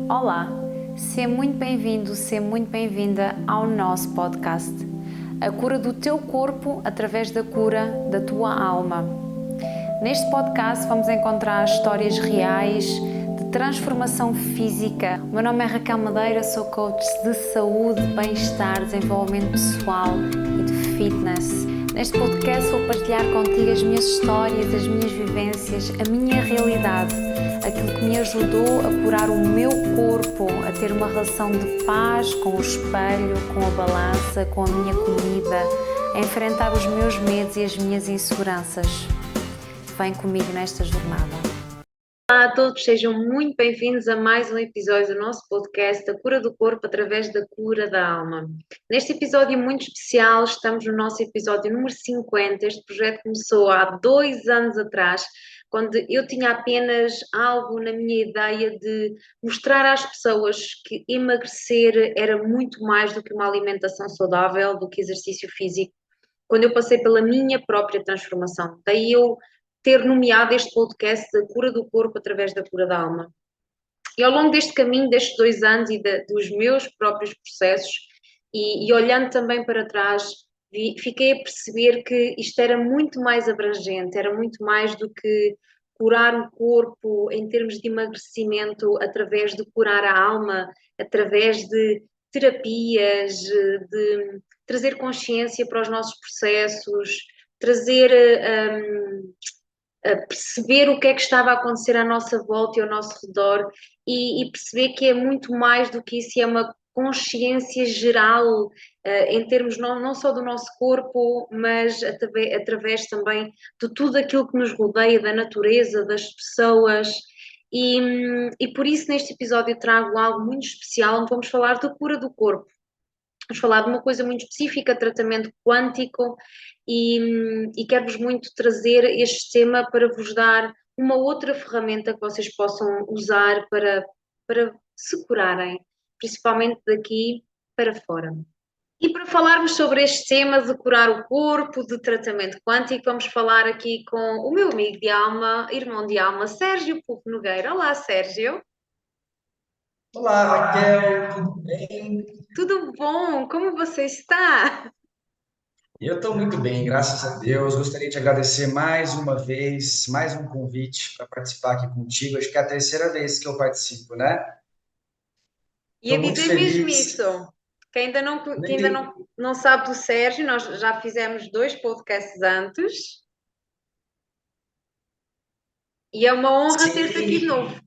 Olá, seja muito bem-vindo, seja muito bem-vinda ao nosso podcast. A cura do teu corpo através da cura da tua alma. Neste podcast vamos encontrar histórias reais de transformação física. O meu nome é Raquel Madeira, sou coach de saúde, bem-estar, desenvolvimento pessoal e de fitness. Neste podcast vou partilhar contigo as minhas histórias, as minhas vivências, a minha realidade, aquilo que me ajudou a curar o meu corpo, a ter uma relação de paz com o espelho, com a balança, com a minha comida, a enfrentar os meus medos e as minhas inseguranças. Vem comigo nesta jornada. Olá a todos, sejam muito bem-vindos a mais um episódio do nosso podcast da Cura do Corpo através da Cura da Alma. Neste episódio muito especial, estamos no nosso episódio número 50. Este projeto começou há 2 anos atrás, quando eu tinha apenas algo na minha ideia de mostrar às pessoas que emagrecer era muito mais do que uma alimentação saudável, do que exercício físico, quando eu passei pela minha própria transformação. Daí eu ter nomeado este podcast da Cura do Corpo através da Cura da Alma. E ao longo deste caminho, destes 2 anos e dos meus próprios processos, e olhando também para trás, fiquei a perceber que isto era muito mais abrangente, era muito mais do que curar o corpo em termos de emagrecimento, através de curar a alma, através de terapias, de trazer consciência para os nossos processos, trazer a perceber o que é que estava a acontecer à nossa volta e ao nosso redor e perceber que é muito mais do que isso, é uma consciência geral em termos não só do nosso corpo, mas através também de tudo aquilo que nos rodeia, da natureza, das pessoas. E por isso neste episódio trago algo muito especial, onde vamos falar da cura do corpo. Vamos falar de uma coisa muito específica, tratamento quântico, e quero-vos muito trazer este tema para vos dar uma outra ferramenta que vocês possam usar para se curarem, principalmente daqui para fora. E para falarmos sobre este tema de curar o corpo, de tratamento quântico, vamos falar aqui com o meu amigo de alma, irmão de alma, Sérgio Pupo Nogueira. Olá, Sérgio. Olá, Raquel, tudo bem? Tudo bom? Como você está? Eu estou muito bem, graças a Deus. Gostaria de agradecer mais uma vez, mais um convite para participar aqui contigo. Acho que é a terceira vez que eu participo, né? Ia Estou muito dizer mesmo feliz. isso. Quem Nem ainda tem... não sabe do Sérgio, nós já fizemos 2 podcasts antes e é uma honra ter-te aqui de Sim, novo.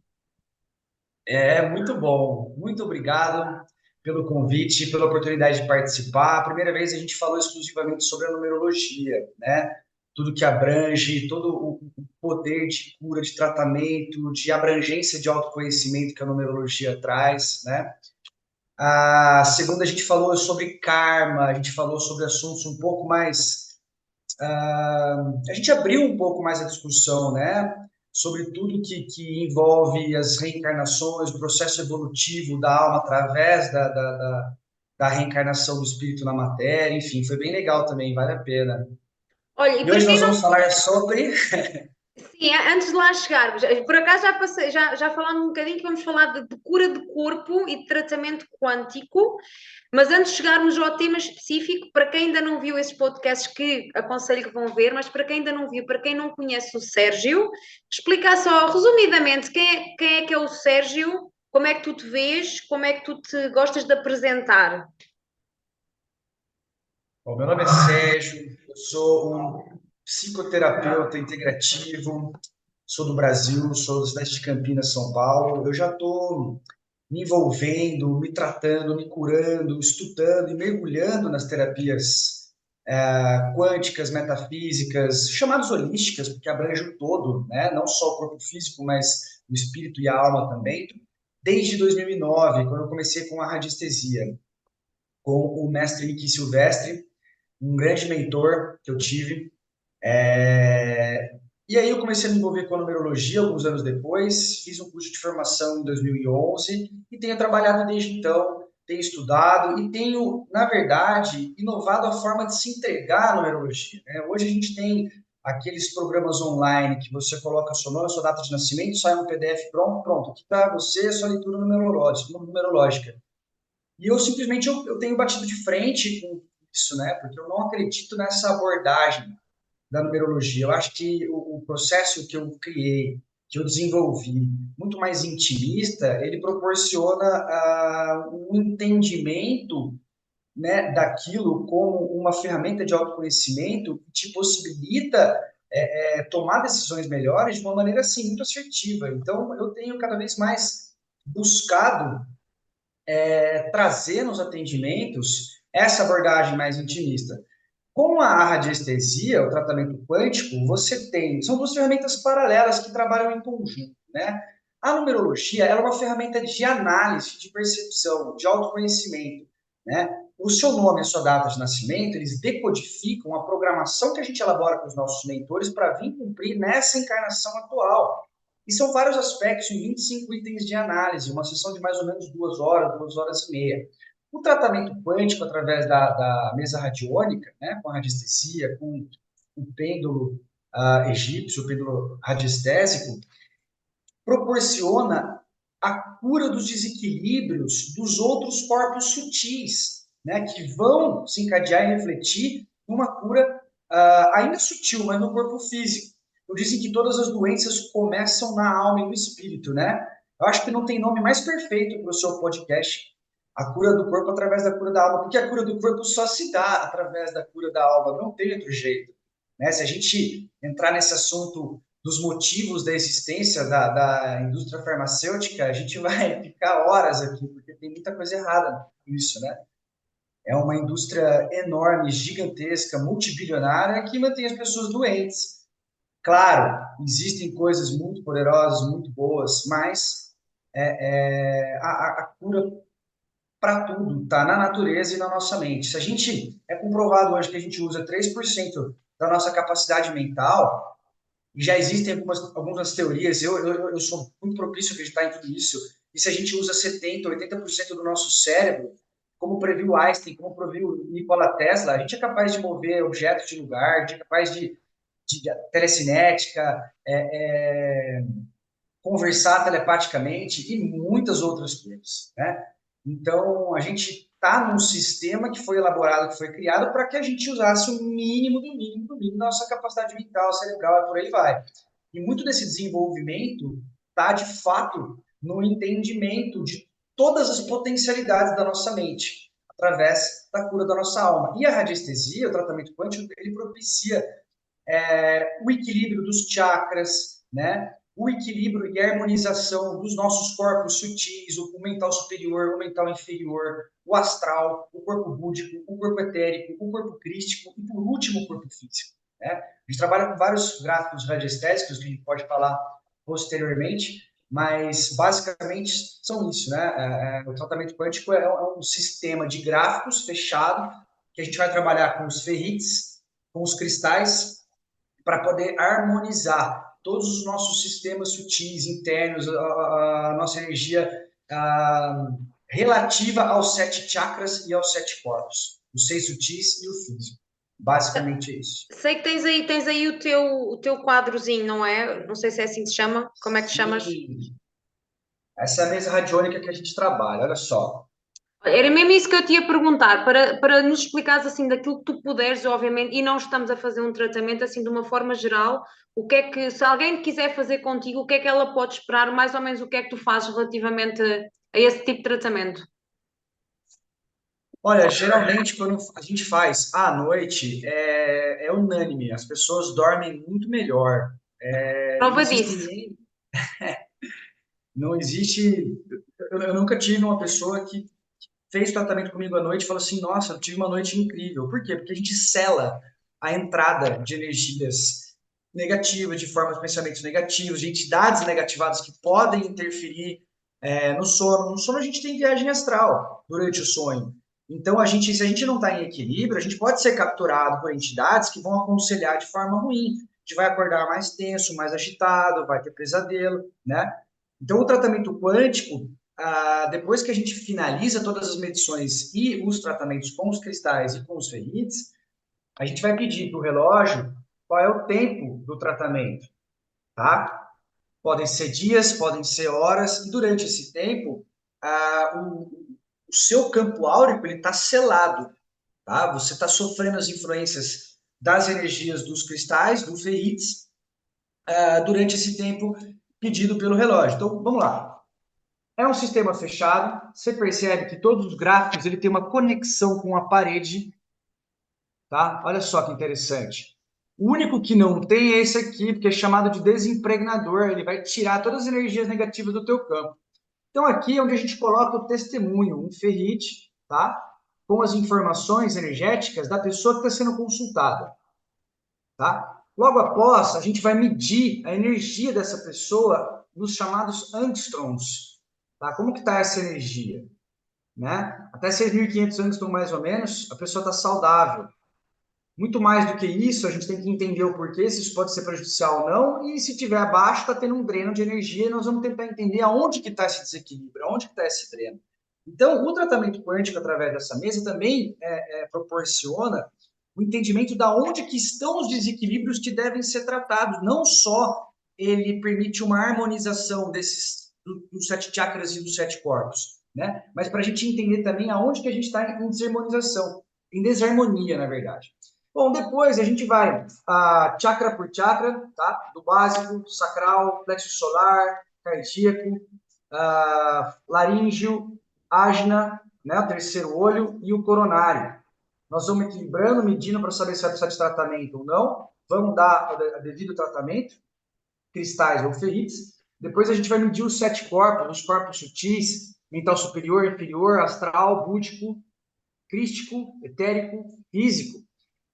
é muito bom. Muito obrigado pelo convite, pela oportunidade de participar. A primeira vez a gente falou exclusivamente sobre a numerologia, né? Tudo que abrange, todo o poder de cura, de tratamento, de abrangência de autoconhecimento que a numerologia traz, né? A segunda a gente falou sobre karma, a gente falou sobre assuntos um pouco mais. A gente abriu um pouco mais a discussão, né? Sobre tudo que envolve as reencarnações, o processo evolutivo da alma através da reencarnação do espírito na matéria, enfim, foi bem legal também, vale a pena. Olha, e E para hoje quem nós não. vamos falar sobre. Sim, antes de lá chegarmos, por acaso já falámos um bocadinho que vamos falar de cura de corpo e de tratamento quântico, mas antes de chegarmos ao tema específico, para quem ainda não viu esses podcasts, que aconselho que vão ver, mas para quem ainda não viu, para quem não conhece o Sérgio, explicar só resumidamente quem é que é o Sérgio, como é que tu te vês, como é que tu te gostas de apresentar. Bom, meu nome é Sérgio, eu sou um psicoterapeuta integrativo, sou do Brasil, sou da cidade de Campinas, São Paulo. Eu já estou me envolvendo, me tratando, me curando, estudando e mergulhando nas terapias quânticas, metafísicas, chamadas holísticas, porque abrange o todo, né? Não só o corpo físico, mas o espírito e a alma também, desde 2009, quando eu comecei com a radiestesia, com o mestre Miki Silvestre, um grande mentor que eu tive. E aí eu comecei a me envolver com a numerologia alguns anos depois, fiz um curso de formação em 2011 e tenho trabalhado desde então, tenho estudado e tenho, na verdade, inovado a forma de se entregar à numerologia, né? Hoje a gente tem aqueles programas online que você coloca seu nome, sua data de nascimento, sai um PDF pronto, aqui está você, sua leitura numerológica. E eu simplesmente eu tenho batido de frente com isso, né? Porque eu não acredito nessa abordagem da numerologia. Eu acho que o processo que eu criei, que eu desenvolvi, muito mais intimista, ele proporciona um entendimento, né, daquilo como uma ferramenta de autoconhecimento que te possibilita tomar decisões melhores de uma maneira assim muito assertiva. Então, eu tenho cada vez mais buscado trazer nos atendimentos essa abordagem mais intimista. Com a radiestesia, o tratamento quântico, você tem, são duas ferramentas paralelas que trabalham em conjunto, né? A numerologia, ela é uma ferramenta de análise, de percepção, de autoconhecimento, né? O seu nome e a sua data de nascimento, eles decodificam a programação que a gente elabora com os nossos mentores para vir cumprir nessa encarnação atual. E são vários aspectos em 25 itens de análise, uma sessão de mais ou menos 2 horas e meia. O tratamento quântico, através da mesa radiônica, né, com a radiestesia, com o pêndulo egípcio, o pêndulo radiestésico, proporciona a cura dos desequilíbrios dos outros corpos sutis, né, que vão se encadear e refletir numa cura ainda sutil, mas no corpo físico. Dizem que todas as doenças começam na alma e no espírito, né? Eu acho que não tem nome mais perfeito para o seu podcast, a cura do corpo através da cura da alma, porque a cura do corpo só se dá através da cura da alma, não tem outro jeito, né? Se a gente entrar nesse assunto dos motivos da existência da indústria farmacêutica, a gente vai ficar horas aqui, porque tem muita coisa errada nisso, né? É uma indústria enorme, gigantesca, multibilionária, que mantém as pessoas doentes. Claro, existem coisas muito poderosas, muito boas, mas a cura para tudo está na natureza e na nossa mente. Se a gente, é comprovado hoje que a gente usa 3% da nossa capacidade mental, e já existem algumas teorias, eu sou muito propício a acreditar em tudo isso, e se a gente usa 70%, 80% do nosso cérebro, como previu Einstein, como previu Nikola Tesla, a gente é capaz de mover objetos de lugar, a gente é capaz de telecinética, conversar telepaticamente e muitas outras coisas, né? Então, a gente está num sistema que foi elaborado, que foi criado para que a gente usasse o mínimo do mínimo do mínimo da nossa capacidade mental, cerebral, e por aí vai. E muito desse desenvolvimento está, de fato, no entendimento de todas as potencialidades da nossa mente, através da cura da nossa alma. E a radiestesia, o tratamento quântico, ele propicia o equilíbrio dos chakras, né? O equilíbrio e a harmonização dos nossos corpos sutis, o mental superior, o mental inferior, o astral, o corpo búdico, o corpo etérico, o corpo crístico e, por último, o corpo físico. Né? A gente trabalha com vários gráficos radiestésicos que a gente pode falar posteriormente, mas basicamente são isso, né? O tratamento quântico é um sistema de gráficos fechado que a gente vai trabalhar com os ferrites, com os cristais, para poder harmonizar todos os nossos sistemas sutis, internos, a nossa energia relativa aos 7 chakras e aos 7 corpos, os 6 sutis e o físico. Basicamente é isso. Sei que tens aí o teu quadrozinho, não é? Não sei se é assim que se chama. Como é que te chamas? Sim. Essa é a mesa radiônica que a gente trabalha, olha só. Era mesmo isso que eu te ia perguntar, para nos explicares assim daquilo que tu puderes, obviamente, e não estamos a fazer um tratamento assim de uma forma geral, o que é que, se alguém quiser fazer contigo, o que é que ela pode esperar, mais ou menos o que é que tu fazes relativamente a esse tipo de tratamento? Olha, geralmente quando a gente faz à noite, é unânime, as pessoas dormem muito melhor. Prova disso. Existem, não existe, eu nunca tive uma pessoa que fez tratamento comigo à noite e falou assim, nossa, eu tive uma noite incrível. Por quê? Porque a gente sela a entrada de energias negativas, de formas de pensamentos negativos, de entidades negativadas que podem interferir no sono. No sono a gente tem viagem astral durante o sonho. Então, se a gente não está em equilíbrio, a gente pode ser capturado por entidades que vão aconselhar de forma ruim. A gente vai acordar mais tenso, mais agitado, vai ter pesadelo, né? Então, o tratamento quântico, depois que a gente finaliza todas as medições e os tratamentos com os cristais e com os ferrites, a gente vai pedir para o relógio qual é o tempo do tratamento, tá? Podem ser dias, podem ser horas, e durante esse tempo, o seu campo áurico está selado, tá? Você está sofrendo as influências das energias dos cristais, do ferrites, durante esse tempo pedido pelo relógio. Então, vamos lá. É um sistema fechado, você percebe que todos os gráficos ele tem uma conexão com a parede, tá? Olha só que interessante. O único que não tem é esse aqui, porque é chamado de desimpregnador, ele vai tirar todas as energias negativas do teu campo. Então aqui é onde a gente coloca o testemunho, um ferrite, tá? Com as informações energéticas da pessoa que está sendo consultada, tá? Logo após, a gente vai medir a energia dessa pessoa nos chamados angstroms, tá? Como que está essa energia? Né? Até 6.500 angstrom mais ou menos, a pessoa está saudável. Muito mais do que isso, a gente tem que entender o porquê, se isso pode ser prejudicial ou não, e se tiver abaixo, está tendo um dreno de energia, e nós vamos tentar entender aonde que está esse desequilíbrio, aonde que está esse dreno. Então, o tratamento quântico através dessa mesa também proporciona o entendimento de onde que estão os desequilíbrios que devem ser tratados. Não só ele permite uma harmonização dos 7 chakras e dos 7 corpos, né? Mas para a gente entender também aonde que a gente está em desarmonização, em desarmonia, na verdade. Bom, depois a gente vai chakra por chakra, tá? Do básico, sacral, plexo solar, cardíaco, laríngeo, ágina, né? O terceiro olho e o coronário. Nós vamos equilibrando, medindo para saber se vai precisar de tratamento ou não. Vamos dar o devido tratamento, cristais ou ferrites. Depois a gente vai medir os 7 corpos, os corpos sutis, mental superior, inferior, astral, búdico, crístico, etérico, físico.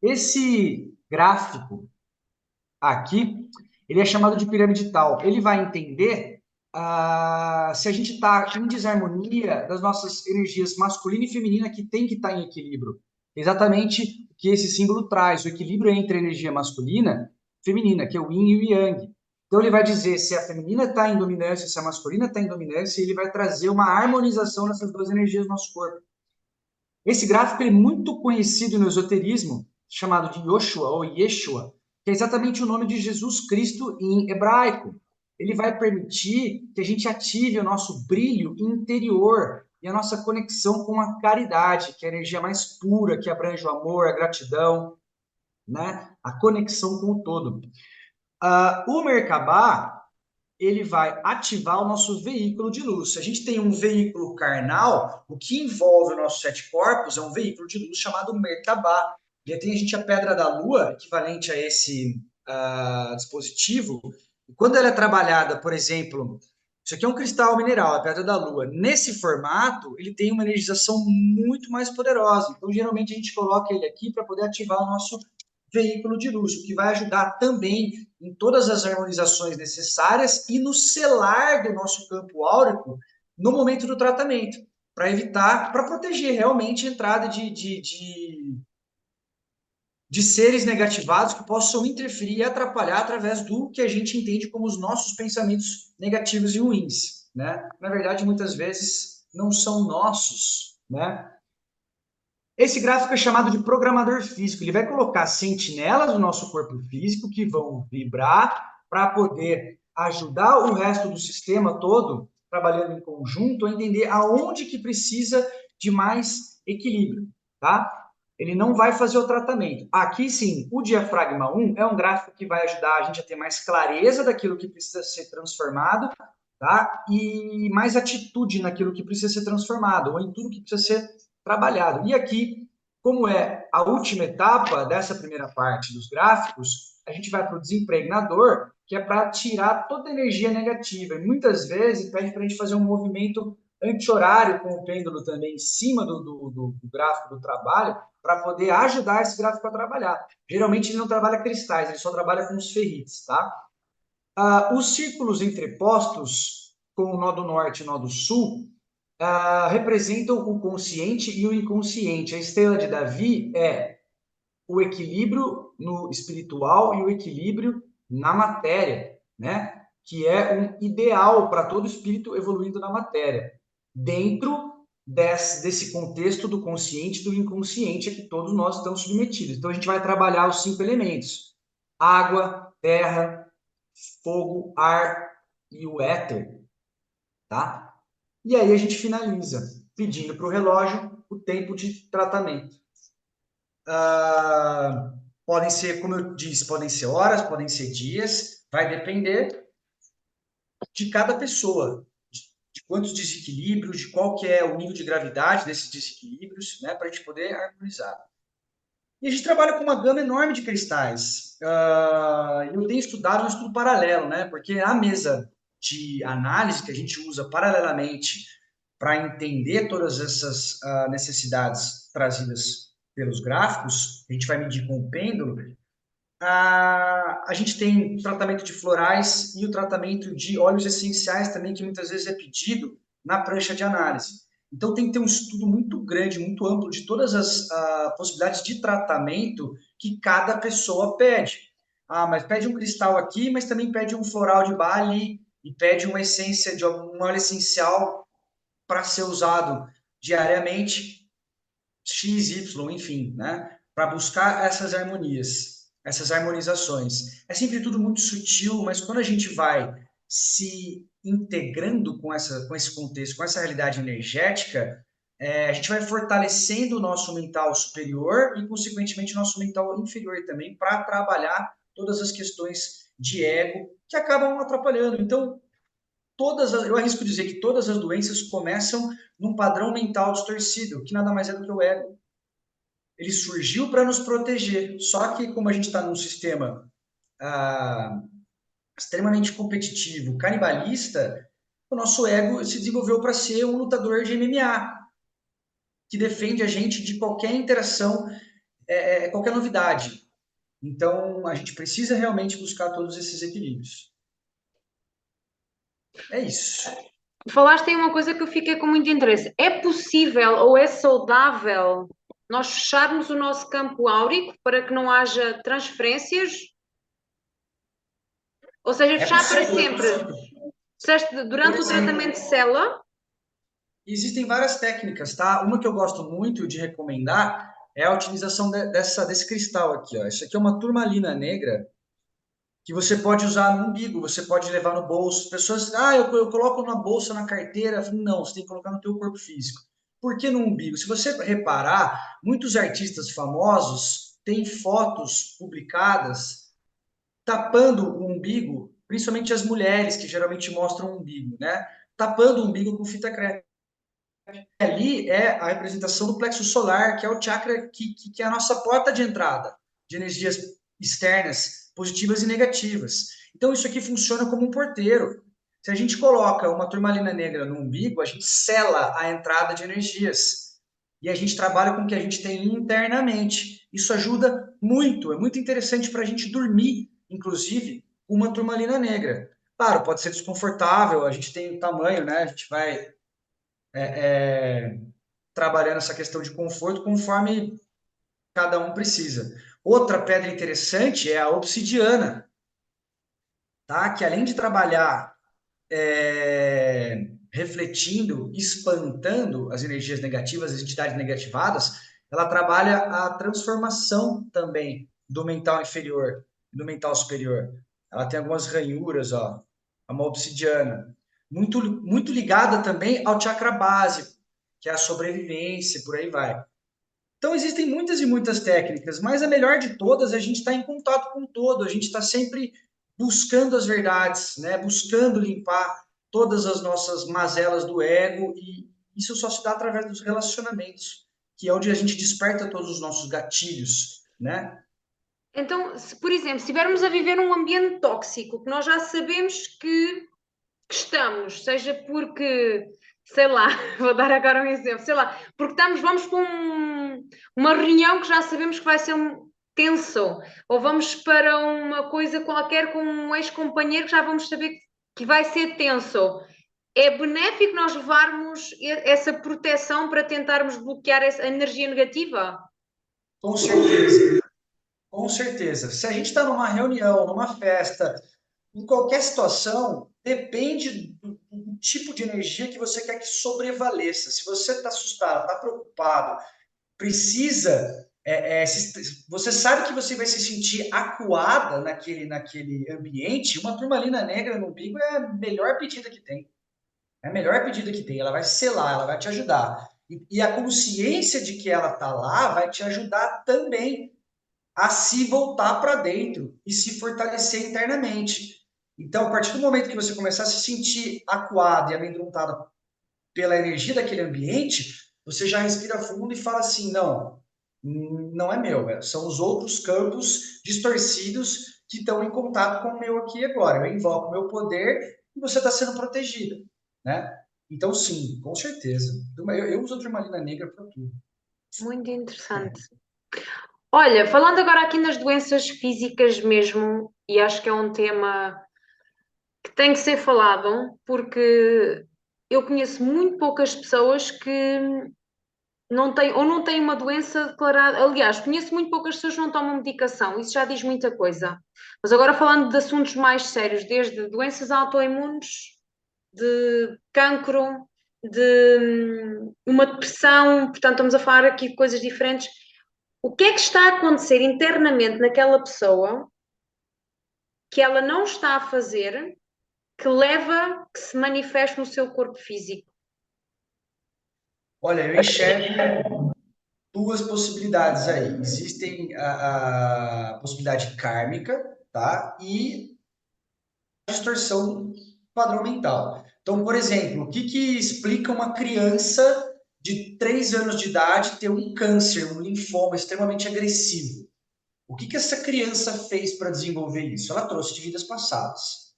Esse gráfico aqui, ele é chamado de pirâmide tal. Ele vai entender se a gente está em desarmonia das nossas energias masculina e feminina que tem que estar em equilíbrio. Exatamente o que esse símbolo traz, o equilíbrio entre a energia masculina e feminina, que é o yin e o yang. Então ele vai dizer se a feminina está em dominância, se a masculina está em dominância, e ele vai trazer uma harmonização nessas duas energias do nosso corpo. Esse gráfico é muito conhecido no esoterismo, chamado de Yoshua ou Yeshua, que é exatamente o nome de Jesus Cristo em hebraico. Ele vai permitir que a gente ative o nosso brilho interior e a nossa conexão com a caridade, que é a energia mais pura, que abrange o amor, a gratidão, né? A conexão com o todo. O Merkabah, ele vai ativar o nosso veículo de luz. Se a gente tem um veículo carnal, o que envolve os nossos 7 corpos é um veículo de luz chamado Merkabah. E aí tem a gente a pedra da lua, equivalente a esse dispositivo. E quando ela é trabalhada, por exemplo, isso aqui é um cristal mineral, a pedra da lua. Nesse formato, ele tem uma energização muito mais poderosa. Então, geralmente, a gente coloca ele aqui para poder ativar o nosso veículo de luz, o que vai ajudar também em todas as harmonizações necessárias e no selar do nosso campo áurico no momento do tratamento, para evitar, para proteger realmente a entrada de seres negativados que possam interferir e atrapalhar através do que a gente entende como os nossos pensamentos negativos e ruins, né? Na verdade, muitas vezes não são nossos, né? Esse gráfico é chamado de programador físico. Ele vai colocar sentinelas no nosso corpo físico que vão vibrar para poder ajudar o resto do sistema todo, trabalhando em conjunto, a entender aonde que precisa de mais equilíbrio, tá? Ele não vai fazer o tratamento. Aqui, sim, o diafragma 1 é um gráfico que vai ajudar a gente a ter mais clareza daquilo que precisa ser transformado, tá? E mais atitude naquilo que precisa ser transformado, ou em tudo que precisa ser trabalhado. E aqui, como é a última etapa dessa primeira parte dos gráficos, a gente vai para o desimpregnador, que é para tirar toda a energia negativa. E muitas vezes pede para a gente fazer um movimento anti-horário com o pêndulo também em cima do gráfico do trabalho, para poder ajudar esse gráfico a trabalhar. Geralmente ele não trabalha cristais, ele só trabalha com os ferrites, tá? Os círculos entrepostos, com o nó do norte e o nó do sul, representam o consciente e o inconsciente. A estrela de Davi é o equilíbrio no espiritual e o equilíbrio na matéria, né? Que é um ideal para todo espírito evoluindo na matéria. Dentro desse contexto do consciente e do inconsciente a que todos nós estamos submetidos. Então, a gente vai trabalhar os 5 elementos. água, terra, fogo, ar e o éter, tá? E aí a gente finaliza pedindo para o relógio o tempo de tratamento. Podem ser, como eu disse, podem ser horas, podem ser dias, vai depender de cada pessoa, de quantos desequilíbrios, de qual que é o nível de gravidade desses desequilíbrios, né, para a gente poder harmonizar. E a gente trabalha com uma gama enorme de cristais. Eu tenho estudado um estudo paralelo, né, porque a mesa de análise que a gente usa paralelamente para entender todas essas necessidades trazidas pelos gráficos, a gente vai medir com o pêndulo, a gente tem o tratamento de florais e o tratamento de óleos essenciais também, que muitas vezes é pedido na prancha de análise. Então, tem que ter um estudo muito grande, muito amplo de todas as possibilidades de tratamento que cada pessoa pede. Mas pede um cristal aqui, mas também pede um floral de Bali e pede uma essência de um óleo essencial para ser usado diariamente, X, Y, enfim, né? Para buscar essas harmonias, essas harmonizações. É sempre tudo muito sutil, mas quando a gente vai se integrando com esse contexto, com essa realidade energética, a gente vai fortalecendo o nosso mental superior e, consequentemente, o nosso mental inferior também, para trabalhar todas as questões de ego que acabam atrapalhando. Então, eu arrisco dizer que todas as doenças começam num padrão mental distorcido, que nada mais é do que o ego. Ele surgiu para nos proteger. Só que, como a gente está num sistema ah, extremamente competitivo, canibalista, o nosso ego se desenvolveu para ser um lutador de MMA, que defende a gente de qualquer interação, qualquer novidade. Então, a gente precisa realmente buscar todos esses equilíbrios. É isso. Falaste em uma coisa que eu fiquei com muito interesse. É possível ou é saudável nós fecharmos o nosso campo áurico para que não haja transferências? Ou seja, É fechar para possível, é sempre. possível. Disseste Por durante o exemplo, tratamento de célula? existem várias técnicas, tá? Uma que eu gosto muito de recomendar é a utilização desse cristal aqui, ó. Isso aqui é uma turmalina negra que você pode usar no umbigo, você pode levar no bolso. Pessoas, eu coloco na bolsa, na carteira. Não, você tem que colocar no teu corpo físico. Por que no umbigo? Se você reparar, muitos artistas famosos têm fotos publicadas tapando o umbigo, principalmente as mulheres, que geralmente mostram o umbigo, né? Tapando o umbigo com fita crepe. Ali é a representação do plexo solar, que é o chakra que é a nossa porta de entrada de energias externas, positivas e negativas. Então, isso aqui funciona como um porteiro. Se a gente coloca uma turmalina negra no umbigo, a gente sela a entrada de energias. E a gente trabalha com o que a gente tem internamente. Isso ajuda muito, é muito interessante para a gente dormir, inclusive, com uma turmalina negra. Claro, pode ser desconfortável, a gente tem o tamanho, né? A gente vai trabalhando essa questão de conforto conforme cada um precisa. Outra pedra interessante é a obsidiana, tá? Que além de trabalhar refletindo, espantando as energias negativas, as entidades negativadas, ela trabalha a transformação também do mental inferior, do mental superior. Ela tem algumas ranhuras, ó, é uma obsidiana. Muito ligada também ao chakra básico, que é a sobrevivência, por aí vai. Então, existem muitas e muitas técnicas, mas a melhor de todas é a gente estar em contato com o todo, a gente está sempre buscando as verdades, né? Buscando limpar todas as nossas mazelas do ego, e isso só se dá através dos relacionamentos, que é onde a gente desperta todos os nossos gatilhos, né? Então, se, por exemplo, se estivermos a viver num ambiente tóxico, que nós já sabemos que estamos, seja porque, sei lá, vou dar agora um exemplo, sei lá, porque vamos com uma reunião que já sabemos que vai ser tenso, ou vamos para uma coisa qualquer com um ex-companheiro que já vamos saber que vai ser tenso. É benéfico nós levarmos essa proteção para tentarmos bloquear essa energia negativa? Com certeza, com certeza. Se a gente está numa reunião, numa festa, em qualquer situação, depende do tipo de energia que você quer que sobrevaleça. Se você está assustado, está preocupado, precisa Você sabe que você vai se sentir acuada naquele ambiente, uma turmalina negra no umbigo é a melhor pedida que tem. É a melhor pedida que tem. Ela vai selar, ela vai te ajudar. E a consciência de que ela está lá vai te ajudar também a se voltar para dentro e se fortalecer internamente. Então, a partir do momento que você começar a se sentir acuada e amedrontada pela energia daquele ambiente, você já respira fundo e fala assim: não, não é meu, são os outros campos distorcidos que estão em contato com o meu aqui e agora. Eu invoco o meu poder e você está sendo protegida, né? Então, sim, com certeza. Eu uso a turmalina negra para tudo. Muito interessante. Olha, falando agora aqui nas doenças físicas mesmo, e acho que é um tema que tem que ser falado, porque eu conheço muito poucas pessoas que não têm, ou não têm uma doença declarada. Aliás, conheço muito poucas pessoas que não tomam medicação, isso já diz muita coisa. Mas agora falando de assuntos mais sérios, desde doenças autoimunes, de cancro, de uma depressão, portanto, estamos a falar aqui de coisas diferentes. O que é que está a acontecer internamente naquela pessoa que ela não está a fazer, que leva, que se manifeste no seu corpo físico? Olha, eu enxergo duas possibilidades aí. Existem a possibilidade kármica, tá? E a distorção do padrão mental. Então, por exemplo, o que explica uma criança de 3 anos de idade ter um câncer, um linfoma extremamente agressivo? O que essa criança fez para desenvolver isso? Ela trouxe de vidas passadas.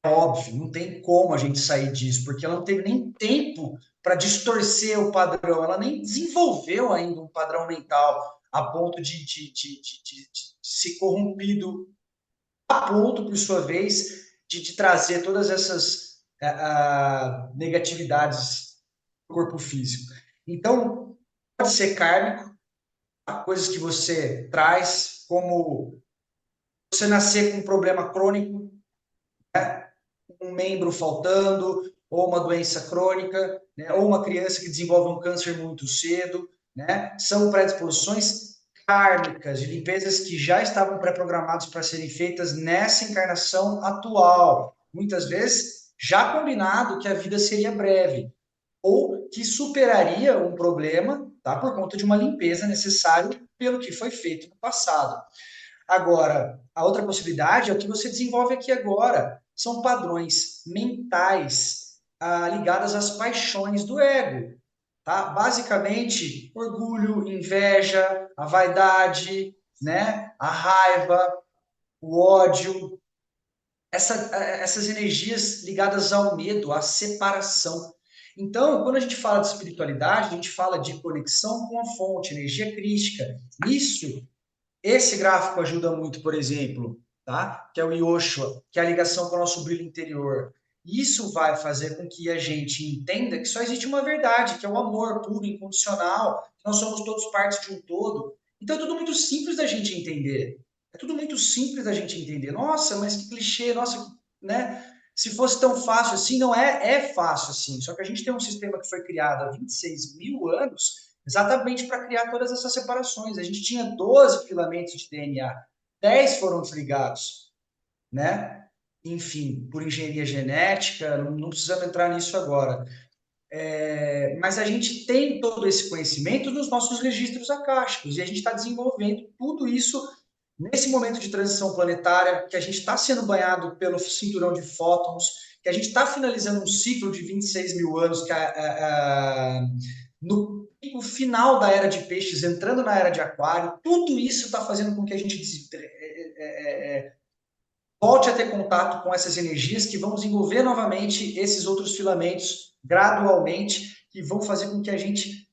Óbvio, não tem como a gente sair disso, porque ela não teve nem tempo para distorcer o padrão, ela nem desenvolveu ainda um padrão mental a ponto de ser corrompido, a ponto, por sua vez, de trazer todas essas negatividades do corpo físico. Então, pode ser kármico, coisas que você traz, como você nascer com um problema crônico, um membro faltando, ou uma doença crônica, né, ou uma criança que desenvolve um câncer muito cedo, né, são predisposições kármicas, de limpezas que já estavam pré-programadas para serem feitas nessa encarnação atual. Muitas vezes já combinado que a vida seria breve, ou que superaria um problema, tá, por conta de uma limpeza necessária pelo que foi feito no passado. Agora, a outra possibilidade é o que você desenvolve aqui agora. São padrões mentais ligados às paixões do ego. Tá? Basicamente, orgulho, inveja, a vaidade, né? A raiva, o ódio, essas energias ligadas ao medo, à separação. Então, quando a gente fala de espiritualidade, a gente fala de conexão com a fonte, energia crística. Isso esse gráfico ajuda muito, por exemplo, tá? Que é o Yoshua, que é a ligação com o nosso brilho interior. Isso vai fazer com que a gente entenda que só existe uma verdade, que é o amor puro, incondicional, que nós somos todos partes de um todo. Então é tudo muito simples da gente entender. É tudo muito simples da gente entender. Nossa, mas que clichê, nossa, né? Se fosse tão fácil assim, não é, é fácil assim. Só que a gente tem um sistema que foi criado há 26 mil anos exatamente para criar todas essas separações. A gente tinha 12 filamentos de DNA, 10 foram desligados, né? Enfim, por engenharia genética, não precisamos entrar nisso agora. Mas a gente tem todo esse conhecimento nos nossos registros akáshicos e a gente está desenvolvendo tudo isso nesse momento de transição planetária, que a gente está sendo banhado pelo cinturão de fótons, que a gente está finalizando um ciclo de 26 mil anos, que no pico final da era de peixes, entrando na era de aquário, tudo isso está fazendo com que a gente volte a ter contato com essas energias que vão desenvolver novamente esses outros filamentos gradualmente, que vão fazer com que a gente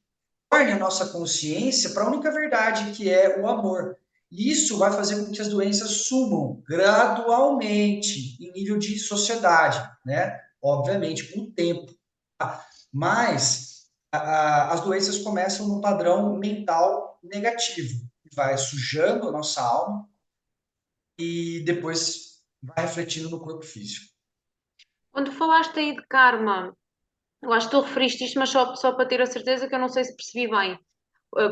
torne a nossa consciência para a única verdade, que é o amor. E isso vai fazer com que as doenças sumam gradualmente em nível de sociedade, né? Obviamente, com o tempo. Mas as doenças começam num padrão mental negativo, que vai sujando a nossa alma e depois vai refletindo no corpo físico. Quando falaste aí de karma, eu acho que tu referiste isto, mas só para ter a certeza que eu não sei se percebi bem.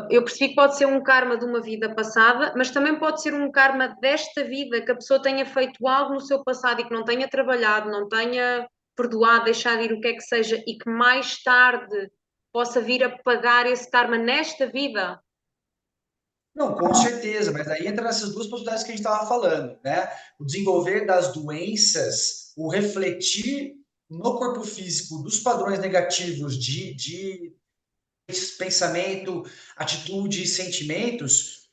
Eu percebi que pode ser um karma de uma vida passada, mas também pode ser um karma desta vida, que a pessoa tenha feito algo no seu passado e que não tenha trabalhado, não tenha perdoado, deixado ir o que é que seja, e que mais tarde possa vir a pagar esse karma nesta vida. Não, com certeza, mas aí entra nessas duas possibilidades que a gente estava falando, né? O desenvolver das doenças, o refletir no corpo físico dos padrões negativos de pensamento, atitude e sentimentos,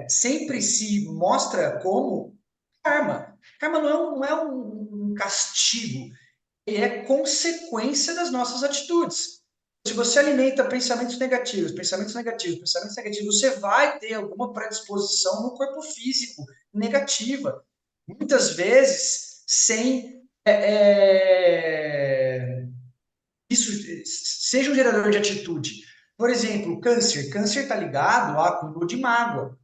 sempre se mostra como karma. Karma não é um castigo, ele é consequência das nossas atitudes. Se você alimenta pensamentos negativos, pensamentos negativos, pensamentos negativos, você vai ter alguma predisposição no corpo físico negativa. Muitas vezes sem isso seja um gerador de atitude. Por exemplo, câncer. Câncer está ligado a acúmulo de mágoa.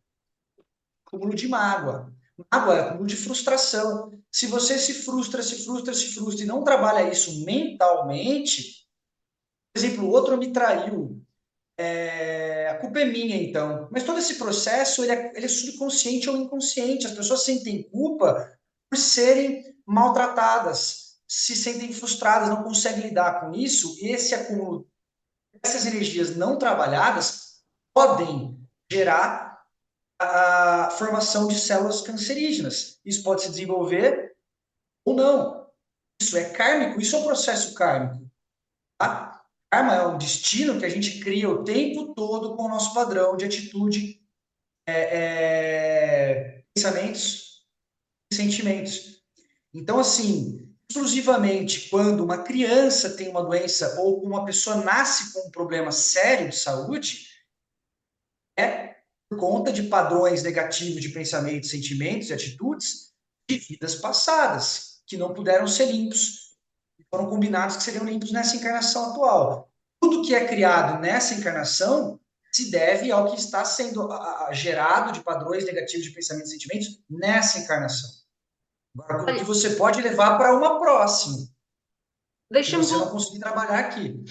Acúmulo de mágoa. Mágoa é acúmulo de frustração. Se você se frustra, se frustra, se frustra e não trabalha isso mentalmente, por exemplo, o outro me traiu, a culpa é minha, então. Mas todo esse processo, ele é subconsciente ou inconsciente. As pessoas sentem culpa por serem maltratadas, se sentem frustradas, não conseguem lidar com isso. E esse acúmulo, essas energias não trabalhadas, podem gerar a formação de células cancerígenas. Isso pode se desenvolver ou não. Isso é kármico, isso é um processo kármico. Tá? Karma é um destino que a gente cria o tempo todo com o nosso padrão de atitude, pensamentos e sentimentos. Então, assim, exclusivamente quando uma criança tem uma doença ou uma pessoa nasce com um problema sério de saúde, é por conta de padrões negativos de pensamentos, sentimentos e atitudes de vidas passadas, que não puderam ser limpos, foram combinados que seriam limpos nessa encarnação atual. Tudo que é criado nessa encarnação se deve ao que está sendo gerado de padrões negativos de pensamentos e sentimentos nessa encarnação. Agora, o que você pode levar para uma próxima, se você não conseguir trabalhar aqui.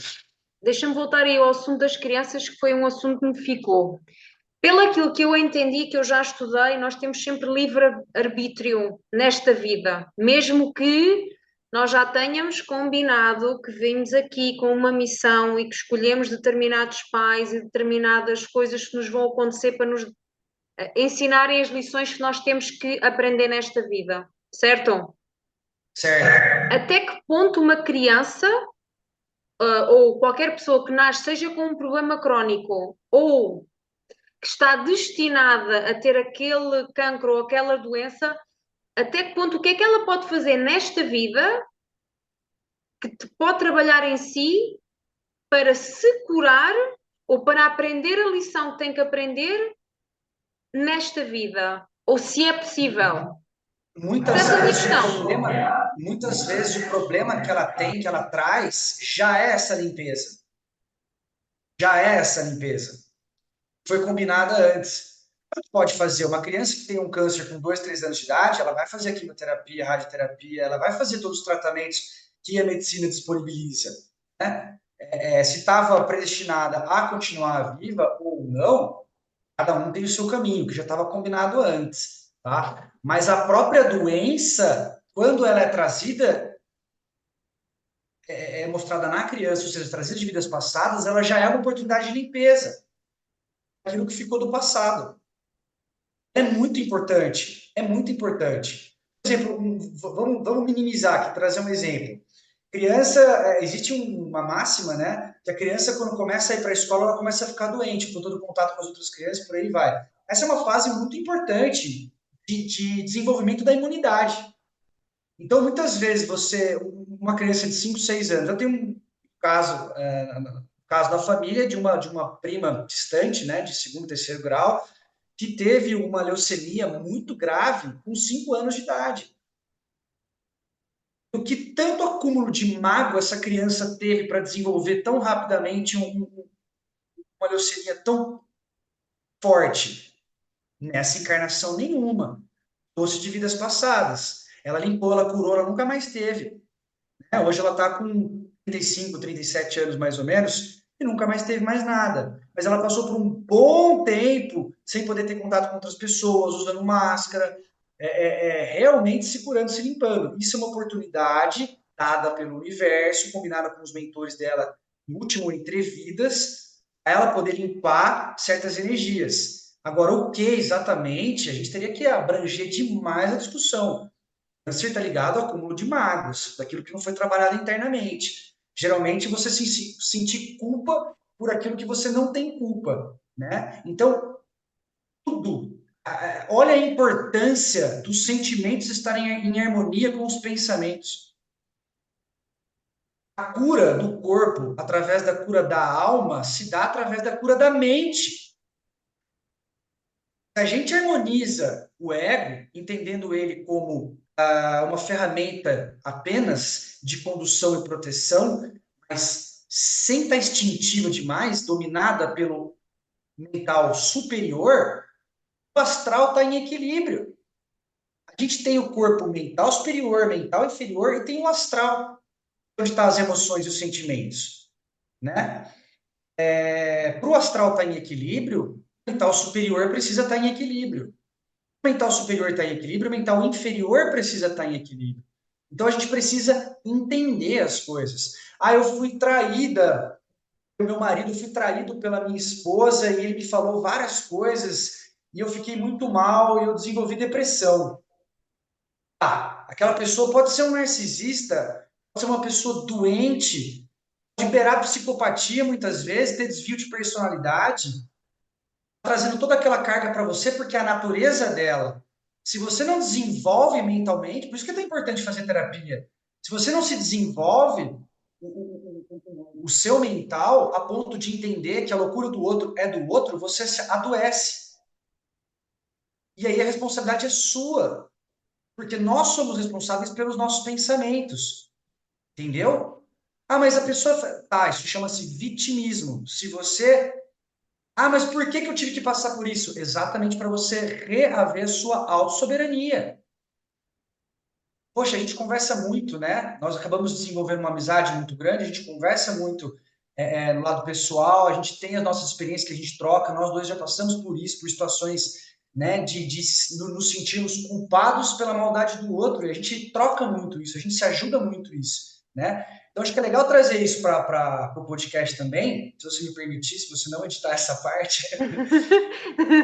Deixa-me voltar aí ao assunto das crianças, que foi um assunto que me ficou. Pelo aquilo que eu entendi, que eu já estudei, nós temos sempre livre-arbítrio nesta vida, mesmo que nós já tenhamos combinado que vimos aqui com uma missão e que escolhemos determinados pais e determinadas coisas que nos vão acontecer para nos ensinarem as lições que nós temos que aprender nesta vida, certo? Certo. Até que ponto uma criança ou qualquer pessoa que nasce, seja com um problema crónico ou que está destinada a ter aquele cancro ou aquela doença, até que ponto, o que é que ela pode fazer nesta vida que pode trabalhar em si para se curar ou para aprender a lição que tem que aprender nesta vida? Ou se é possível? Muitas vezes o problema que ela tem, que ela traz, já é essa limpeza. Já é essa limpeza. Foi combinada antes. Pode fazer uma criança que tem um câncer com 2, 3 anos de idade, ela vai fazer a quimioterapia, radioterapia, ela vai fazer todos os tratamentos que a medicina disponibiliza. Né? Se estava predestinada a continuar viva ou não, cada um tem o seu caminho, que já estava combinado antes. Tá? Mas a própria doença, quando ela é trazida, é mostrada na criança, ou seja, trazida de vidas passadas, ela já é uma oportunidade de limpeza. Aquilo que ficou do passado. É muito importante. É muito importante. Por exemplo, vamos minimizar aqui, trazer um exemplo. Criança, existe uma máxima, né? Que a criança, quando começa a ir para a escola, ela começa a ficar doente, por todo o contato com as outras crianças, por aí vai. Essa é uma fase muito importante de desenvolvimento da imunidade. Então, muitas vezes, uma criança de 5, 6 anos, eu tenho um caso da família de uma prima distante, né, de segundo, terceiro grau, que teve uma leucemia muito grave com 5 anos de idade. O que tanto acúmulo de mágoa essa criança teve para desenvolver tão rapidamente uma leucemia tão forte? Nessa encarnação nenhuma. Trouxe de vidas passadas. Ela limpou, ela curou, ela nunca mais teve. Hoje ela está com 35, 37 anos mais ou menos, e nunca mais teve mais nada. Mas ela passou por um bom tempo sem poder ter contato com outras pessoas, usando máscara, realmente se curando, se limpando. Isso é uma oportunidade dada pelo universo, combinada com os mentores dela no último Entre Vidas, a ela poder limpar certas energias. Agora, o que exatamente? A gente teria que abranger demais a discussão. Câncer está ligado ao acúmulo de mágoas, daquilo que não foi trabalhado internamente. Geralmente você sentir culpa por aquilo que você não tem culpa, né? Então, tudo. Olha a importância dos sentimentos estarem em harmonia com os pensamentos. A cura do corpo, através da cura da alma, se dá através da cura da mente. Se a gente harmoniza o ego, entendendo ele como uma ferramenta apenas de condução e proteção, mas sem estar instintiva demais, dominada pelo mental superior, o astral está em equilíbrio. A gente tem o corpo mental superior, mental inferior e tem o astral, onde estão as emoções e os sentimentos, né? Para o astral estar em equilíbrio, o mental superior precisa estar em equilíbrio. O mental superior está em equilíbrio, o mental inferior precisa estar em equilíbrio. Então a gente precisa entender as coisas. Ah, eu fui traída, o meu marido fui traído pela minha esposa e ele me falou várias coisas e eu fiquei muito mal e eu desenvolvi depressão. Ah, aquela pessoa pode ser um narcisista, pode ser uma pessoa doente, pode liberar psicopatia muitas vezes, ter desvio de personalidade, trazendo toda aquela carga para você, porque a natureza dela, se você não desenvolve mentalmente, por isso que é tão importante fazer terapia. Se você não se desenvolve o seu mental a ponto de entender que a loucura do outro é do outro, você adoece. E aí a responsabilidade é sua, porque nós somos responsáveis pelos nossos pensamentos, entendeu? Ah, mas a pessoa... Tá, isso chama-se vitimismo. Se você... Ah, mas por que eu tive que passar por isso? Exatamente para você reaver sua autossoberania. Poxa, a gente conversa muito, né? Nós acabamos desenvolvendo uma amizade muito grande, a gente conversa muito no lado pessoal, a gente tem as nossas experiências que a gente troca, nós dois já passamos por isso, por situações, né, de nos sentirmos culpados pela maldade do outro, e a gente troca muito isso, a gente se ajuda muito isso, né? Então, acho que é legal trazer isso para o podcast também, se você me permitir, se você não editar essa parte.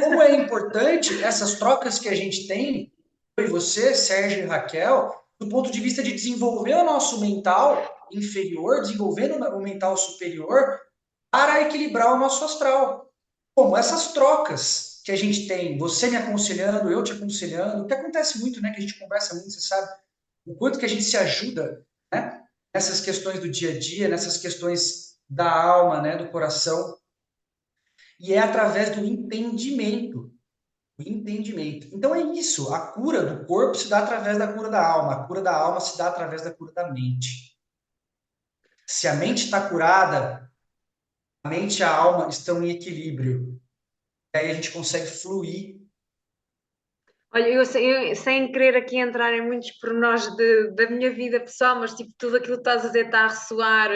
Como é importante essas trocas que a gente tem, eu e você, Sérgio e Raquel, do ponto de vista de desenvolver o nosso mental inferior, desenvolvendo o mental superior, para equilibrar o nosso astral. Como essas trocas que a gente tem, você me aconselhando, eu te aconselhando, que acontece muito, né? Que a gente conversa muito, você sabe, o quanto que a gente se ajuda, né? Nessas questões do dia a dia, nessas questões da alma, né? Do coração. E é através do entendimento. O entendimento. Então é isso. A cura do corpo se dá através da cura da alma. A cura da alma se dá através da cura da mente. Se a mente está curada, a mente e a alma estão em equilíbrio. E aí a gente consegue fluir. Olha, sem querer aqui entrar em muitos pormenores da minha vida pessoal, mas tipo, tudo aquilo que estás a dizer está a ressoar,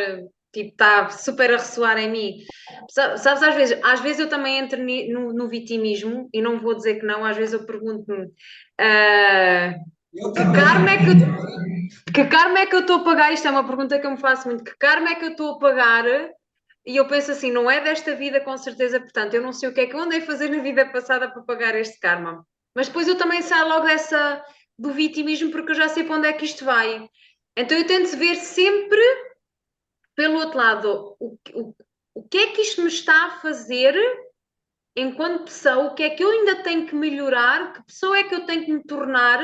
tipo, está super a ressoar em mim. Sabes, às vezes eu também entro no vitimismo, e não vou dizer que não, às vezes eu pergunto-me, ah, Eu que também, karma é que eu eu, também. que karma é que eu estou a pagar? Isto é uma pergunta que eu me faço muito, que karma é que eu estou a pagar? E eu penso assim, não é desta vida com certeza, portanto, eu não sei o que é que eu andei a fazer na vida passada para pagar este karma. Mas depois eu também saio logo do vitimismo porque eu já sei para onde é que isto vai. Então eu tento ver sempre pelo outro lado o que é que isto me está a fazer enquanto pessoa, o que é que eu ainda tenho que melhorar, que pessoa é que eu tenho que me tornar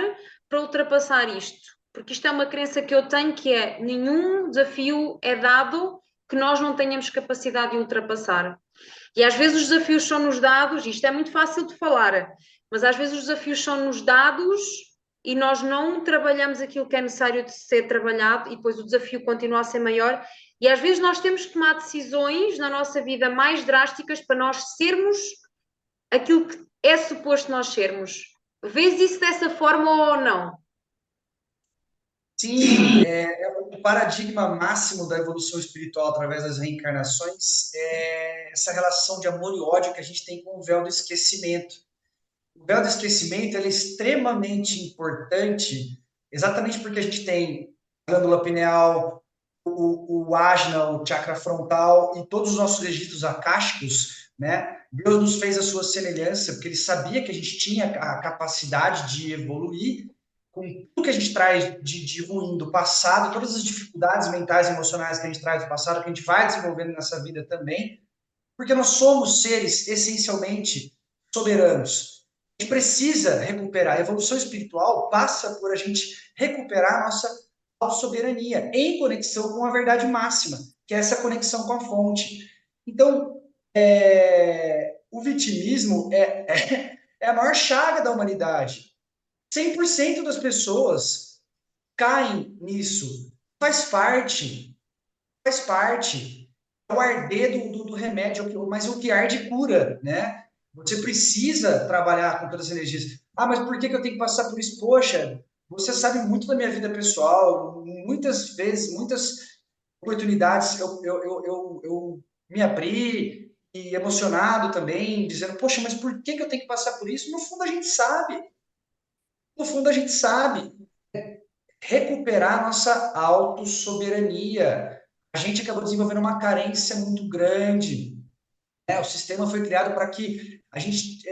para ultrapassar isto. Porque isto é uma crença que eu tenho que é nenhum desafio é dado que nós não tenhamos capacidade de ultrapassar. E às vezes os desafios são-nos dados, isto é muito fácil de falar, mas às vezes os desafios são-nos dados e nós não trabalhamos aquilo que é necessário de ser trabalhado e depois o desafio continua a ser maior. E às vezes nós temos que tomar decisões na nossa vida mais drásticas para nós sermos aquilo que é suposto nós sermos. Vês isso dessa forma ou não? Sim, o paradigma máximo da evolução espiritual através das reencarnações é essa relação de amor e ódio que a gente tem com o véu do esquecimento. O véu do esquecimento ele é extremamente importante, exatamente porque a gente tem a glândula pineal, o ajna, o chakra frontal e todos os nossos registros akáshicos, né? Deus nos fez a sua semelhança, porque ele sabia que a gente tinha a capacidade de evoluir com tudo que a gente traz de ruim do passado, todas as dificuldades mentais e emocionais que a gente traz do passado, que a gente vai desenvolvendo nessa vida também, porque nós somos seres essencialmente soberanos. A gente precisa recuperar. A evolução espiritual passa por a gente recuperar a nossa soberania em conexão com a verdade máxima, que é essa conexão com a fonte. Então, o vitimismo é a maior chaga da humanidade. 100% das pessoas caem nisso. Faz parte, faz parte. É o arder do remédio, mas o que arde cura, né? Você precisa trabalhar com todas as energias. Ah, mas por que eu tenho que passar por isso? Poxa, você sabe muito da minha vida pessoal. Muitas vezes, muitas oportunidades eu me abri e emocionado também, dizendo, poxa, mas por que eu tenho que passar por isso? No fundo a gente sabe. No fundo a gente sabe recuperar nossa autossoberania. A gente acabou desenvolvendo uma carência muito grande. Né? O sistema foi criado para que a gente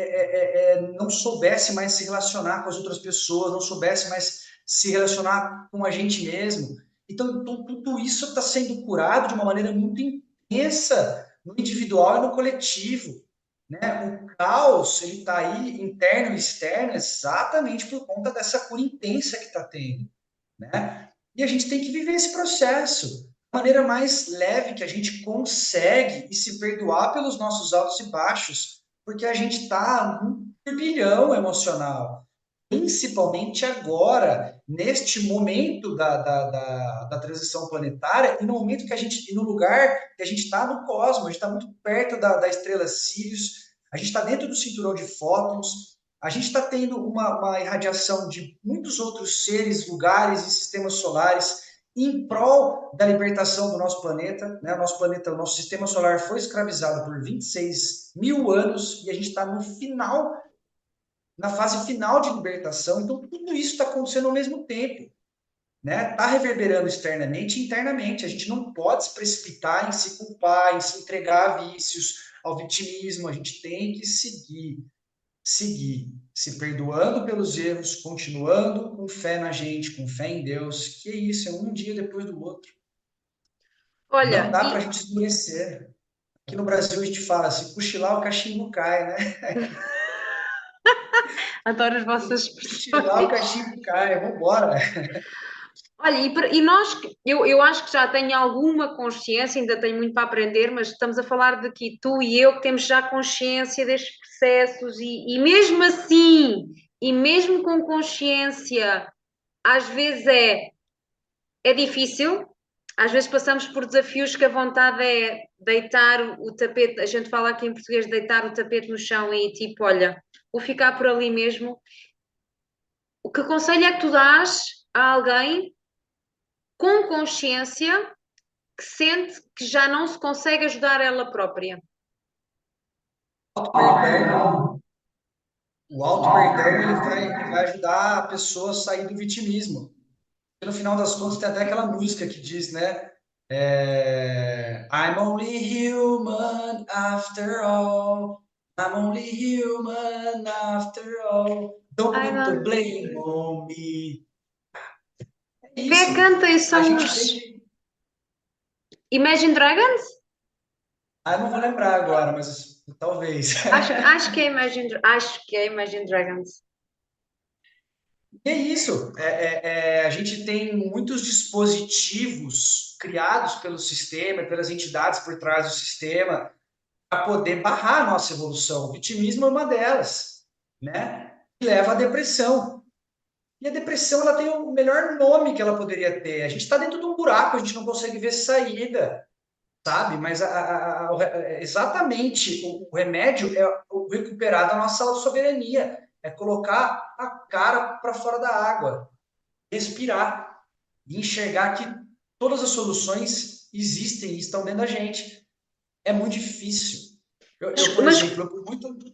não soubesse mais se relacionar com as outras pessoas, não soubesse mais se relacionar com a gente mesmo. Então, tudo isso está sendo curado de uma maneira muito intensa no individual e no coletivo. Né? O caos ele está aí, interno e externo, exatamente por conta dessa cura intensa que está tendo. Né? E a gente tem que viver esse processo da maneira mais leve que a gente consegue e se perdoar pelos nossos altos e baixos, porque a gente está num turbilhão emocional, principalmente agora, neste momento da transição planetária e no momento que a gente, e no lugar que a gente está no cosmos, a gente está muito perto da estrela Sirius, a gente está dentro do cinturão de fótons, a gente está tendo uma irradiação de muitos outros seres, lugares e sistemas solares em prol da libertação do nosso planeta. Né? O nosso sistema solar foi escravizado por 26 mil anos e a gente está no final, na fase final de libertação. Então, tudo isso está acontecendo ao mesmo tempo. Né? Está reverberando externamente e internamente. A gente não pode se precipitar em se culpar, em se entregar a vícios, ao vitimismo. A gente tem que seguir, se perdoando pelos erros, continuando com fé na gente, com fé em Deus, que é isso, é um dia depois do outro. Não Olha, dá para a e gente esmorecer. Aqui no Brasil a gente fala, se cochilar o cachimbo cai, né? adoro as vossas Se cochilar o expressões. cachimbo cai, vamos embora. Olha, e nós, eu acho que já tenho alguma consciência, ainda tenho muito para aprender, mas estamos a falar de que tu e eu que temos já consciência destes processos e mesmo assim, e mesmo com consciência, às vezes é difícil, às vezes passamos por desafios que a vontade é deitar o tapete, a gente fala aqui em português, deitar o tapete no chão e tipo, olha, vou ficar por ali mesmo. O que conselho é que tu dás a alguém com consciência que sente que já não se consegue ajudar ela própria? Perdão. O auto-perdão ele vai ajudar a pessoa a sair do vitimismo. E no final das contas tem até aquela música que diz, né? I'm only human after all. I'm only human after all. Don't Ai, put the não. blame on me. É Quem é que isso. canta isso? A São gente tem os que. Imagine Dragons? Ah, eu não vou lembrar agora, mas talvez. Acho que é Imagine Dragons. E é isso. A gente tem muitos dispositivos criados pelo sistema, pelas entidades por trás do sistema, para poder barrar a nossa evolução. O vitimismo é uma delas, né? Que leva à depressão. E a depressão ela tem o melhor nome que ela poderia ter. A gente está dentro de um buraco, a gente não consegue ver saída, sabe? Mas exatamente o remédio é o recuperar da nossa soberania, é colocar a cara para fora da água, respirar. e enxergar que todas as soluções existem e estão dentro da gente. É muito difícil. Por Mas exemplo, eu por muito,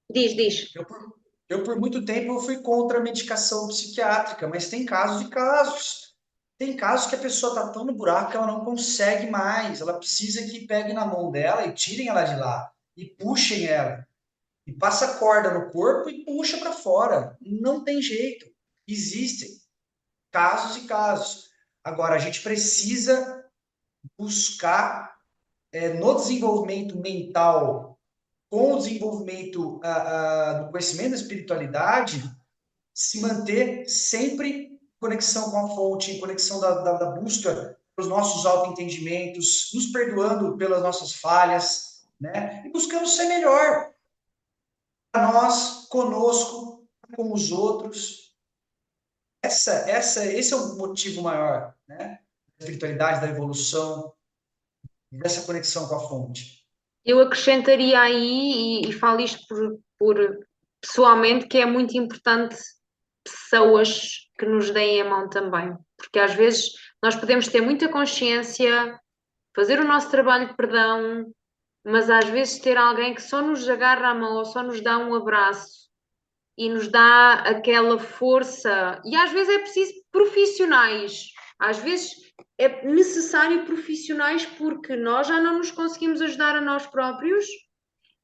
diz. eu por, eu por muito tempo eu fui contra a medicação psiquiátrica, mas tem casos e casos. Tem casos que a pessoa está tão no buraco que ela não consegue mais. Ela precisa que peguem na mão dela e tirem ela de lá. E puxem ela. E passa corda no corpo e puxa para fora. Não tem jeito. Existem casos e casos. Agora, a gente precisa buscar no desenvolvimento mental, com o desenvolvimento do conhecimento da espiritualidade, se manter sempre em conexão com a fonte, em conexão da busca pelos nossos autoentendimentos, nos perdoando pelas nossas falhas, né? E buscando ser melhor para nós, conosco, com os outros. Esse é o motivo maior, né? Da espiritualidade, da evolução, dessa conexão com a fonte. Eu acrescentaria aí, e falo isto por pessoalmente, que é muito importante pessoas que nos deem a mão também, porque às vezes nós podemos ter muita consciência, fazer o nosso trabalho de perdão, mas às vezes ter alguém que só nos agarra a mão ou só nos dá um abraço e nos dá aquela força, e às vezes é preciso profissionais, às vezes é necessário profissionais porque nós já não nos conseguimos ajudar a nós próprios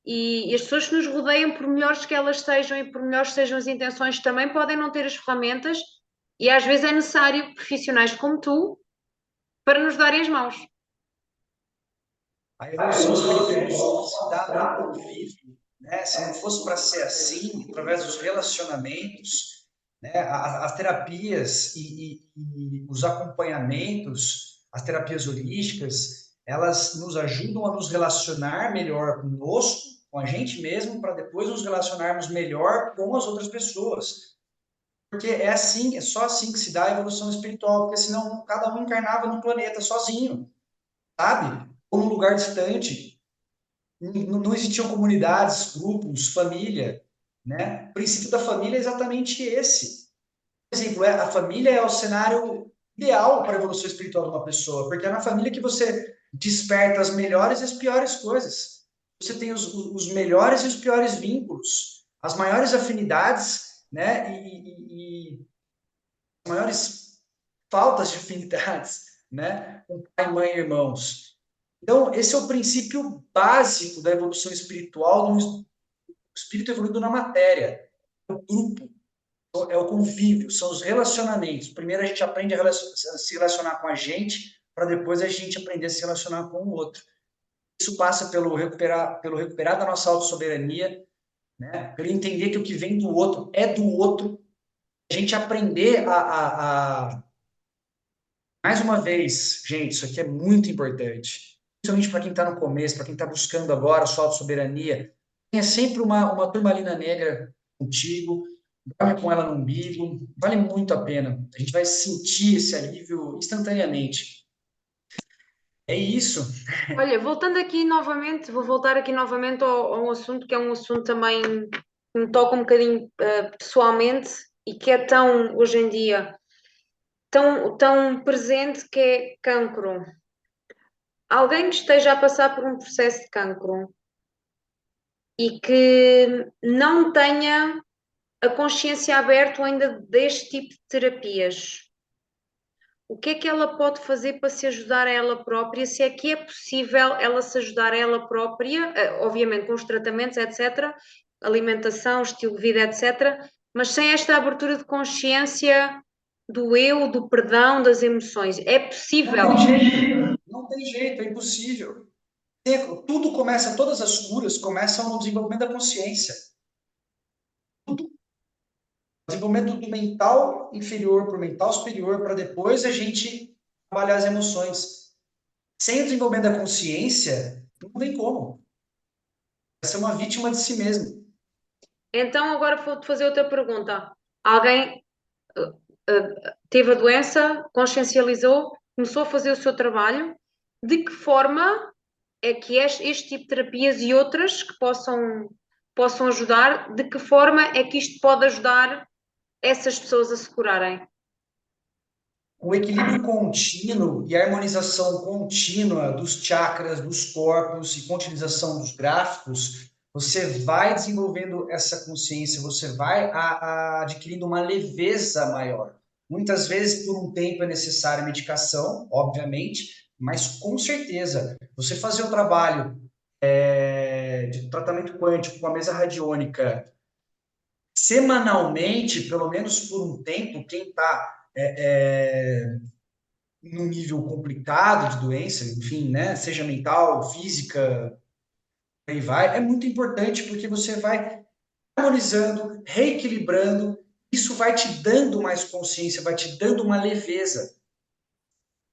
e as pessoas que nos rodeiam, por melhores que elas sejam e por melhores que sejam as intenções, também podem não ter as ferramentas e às vezes é necessário profissionais como tu para nos darem as mãos. A evolução espiritual se dá no convívio, né? Se não fosse para ser assim, através dos relacionamentos, né? As terapias e os acompanhamentos, as terapias holísticas, elas nos ajudam a nos relacionar melhor conosco, com a gente mesmo, para depois nos relacionarmos melhor com as outras pessoas. Porque é assim, é só assim que se dá a evolução espiritual, porque senão cada um encarnava no planeta sozinho, sabe? Ou num lugar distante. Não existiam comunidades, grupos, família, né? O princípio da família é exatamente esse. Por exemplo, a família é o cenário ideal para a evolução espiritual de uma pessoa, porque é na família que você desperta as melhores e as piores coisas. Você tem os melhores e os piores vínculos, as maiores afinidades, né? E as maiores faltas de afinidades, né? Com pai, mãe e irmãos. Então, esse é o princípio básico da evolução espiritual, do espírito evoluindo na matéria. É o grupo, é o convívio, são os relacionamentos. Primeiro a gente aprende a se relacionar com a gente, para depois a gente aprender a se relacionar com o outro. Isso passa pelo recuperar da nossa autossoberania, né? Pelo entender que o que vem do outro é do outro. A gente aprender mais uma vez, gente, isso aqui é muito importante. Principalmente para quem está no começo, para quem está buscando agora a sua autossoberania. Tenha sempre uma turmalina negra contigo, dorme com ela no umbigo, vale muito a pena. A gente vai sentir esse alívio instantaneamente. É isso. Olha, voltando aqui novamente, vou voltar aqui novamente a um assunto que é um assunto também que me toca um bocadinho pessoalmente e que é tão, hoje em dia, tão presente que é cancro. Alguém que esteja a passar por um processo de cancro e que não tenha a consciência aberta ainda deste tipo de terapias, o que é que ela pode fazer para se ajudar a ela própria? Se é que é possível ela se ajudar a ela própria, obviamente com os tratamentos, etc., alimentação, estilo de vida, etc., mas sem esta abertura de consciência do eu, do perdão, das emoções. É Não possível. tem jeito. Não tem jeito, é impossível. Tudo começa, todas as curas começam no desenvolvimento da consciência. Tudo. Desenvolvimento do mental inferior para o mental superior, para depois a gente trabalhar as emoções. Sem o desenvolvimento da consciência, não tem como. Vai ser uma vítima de si mesmo. Então, agora vou-te fazer outra pergunta. Alguém teve a doença, consciencializou, começou a fazer o seu trabalho. De que forma é que este tipo de terapias e outras que possam ajudar, de que forma é que isto pode ajudar essas pessoas a se curarem? o equilíbrio contínuo e a harmonização contínua dos chakras, dos corpos e com a utilização dos gráficos, você vai desenvolvendo essa consciência, você vai adquirindo uma leveza maior. Muitas vezes, por um tempo, é necessária medicação, obviamente, mas com certeza, você fazer o trabalho de tratamento quântico com a mesa radiônica semanalmente, pelo menos por um tempo, quem está num nível complicado de doença, enfim, né, seja mental, física, aí vai, é muito importante porque você vai harmonizando, reequilibrando, isso vai te dando mais consciência, vai te dando uma leveza.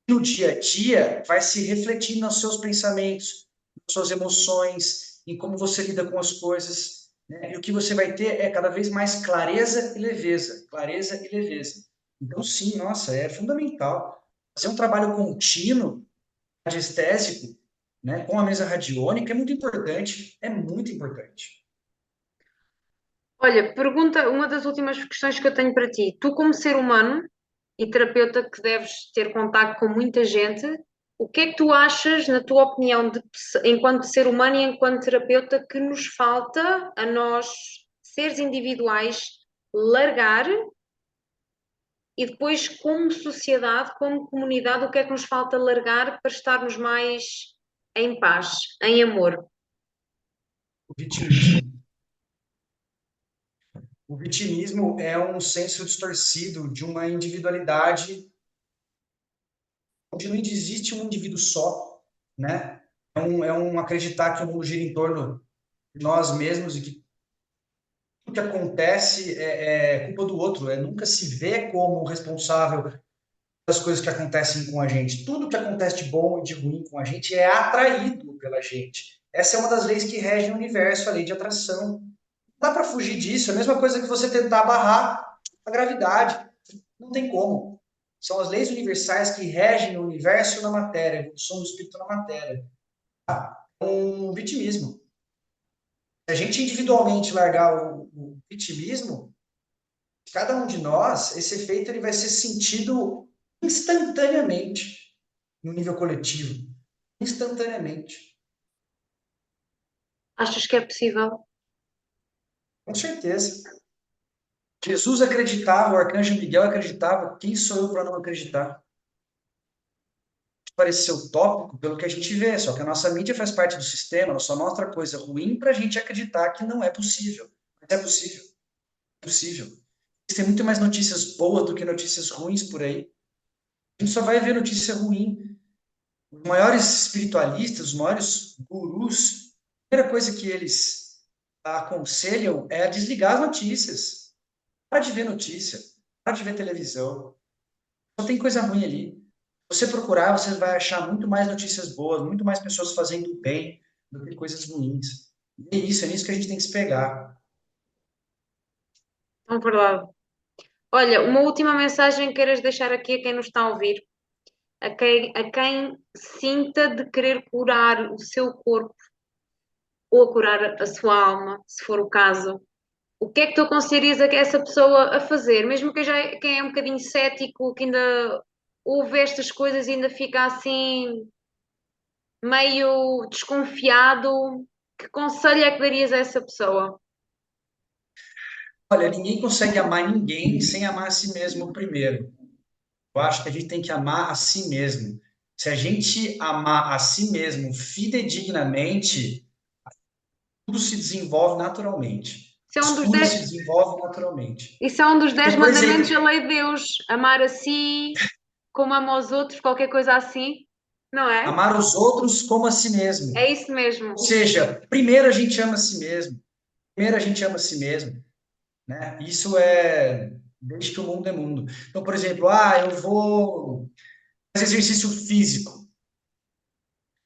No dia a dia, vai se refletir nos seus pensamentos, nas suas emoções, em como você lida com as coisas, né? E o que você vai ter é cada vez mais clareza e leveza, clareza e leveza. Então, sim, nossa, é fundamental. Fazer um trabalho contínuo, radiestésico, né, com a mesa radiônica é muito importante, é muito importante. Olha, pergunta, uma das últimas questões que eu tenho para ti. Tu, como ser humano e terapeuta que deves ter contato com muita gente, o que é que tu achas, na tua opinião, enquanto ser humano e enquanto terapeuta, que nos falta a nós, seres individuais, largar e depois, como sociedade, como comunidade, o que é que nos falta largar para estarmos mais em paz, em amor? O vitimismo. O vitimismo é um senso distorcido de uma individualidade onde não existe um indivíduo só, né? É um acreditar que o mundo gira em torno de nós mesmos e que tudo que acontece é culpa do outro, nunca se vê como responsável das coisas que acontecem com a gente. Tudo que acontece de bom e de ruim com a gente é atraído pela gente. Essa é uma das leis que regem o universo, a lei de atração. Não dá para fugir disso. É a mesma coisa que você tentar barrar a gravidade. Não tem como. São as leis universais que regem o universo na matéria, a evolução do espírito na matéria. Um vitimismo. Se a gente individualmente largar o vitimismo, cada um de nós, esse efeito ele vai ser sentido instantaneamente no nível coletivo. Instantaneamente. Achas que é possível? Com certeza. Jesus acreditava, o arcanjo Miguel acreditava, quem sou eu para não acreditar? Parecer utópico pelo que a gente vê, só que a nossa mídia faz parte do sistema, ela só mostra coisa ruim para a gente acreditar que não é possível. Mas é possível. É possível. Existem muito mais notícias boas do que notícias ruins por aí. A gente só vai ver notícia ruim. Os maiores espiritualistas, os maiores gurus, a primeira coisa que eles aconselham é desligar as notícias. Para de ver notícia, para de ver televisão. Só tem coisa ruim ali. Se você procurar, você vai achar muito mais notícias boas, muito mais pessoas fazendo bem do que coisas ruins. E é nisso que a gente tem que se pegar. É verdade. Olha, uma última mensagem que queiras deixar aqui a quem nos está a ouvir, a quem sinta de querer curar o seu corpo ou a curar a sua alma, se for o caso. O que é que tu aconselharias a essa pessoa a fazer? Mesmo que já, quem é um bocadinho cético, que ainda ouve estas coisas e ainda fica assim meio desconfiado, que conselho é que darias a essa pessoa? Olha, ninguém consegue amar ninguém sem amar a si mesmo primeiro. Eu acho que a gente tem que amar a si mesmo. Se a gente amar a si mesmo fidedignamente, tudo se desenvolve naturalmente. Isso é um As dos curas se 10, desenvolvem naturalmente. isso é um dos 10 Então, por mandamentos exemplo, da lei de Deus. Amar a si, como ama aos outros, qualquer coisa assim, não é? amar os outros como a si mesmo. É isso mesmo. Ou seja, primeiro a gente ama a si mesmo. Primeiro a gente ama a si mesmo, né? Isso é desde que o mundo é mundo. Então, por exemplo, eu vou fazer exercício físico.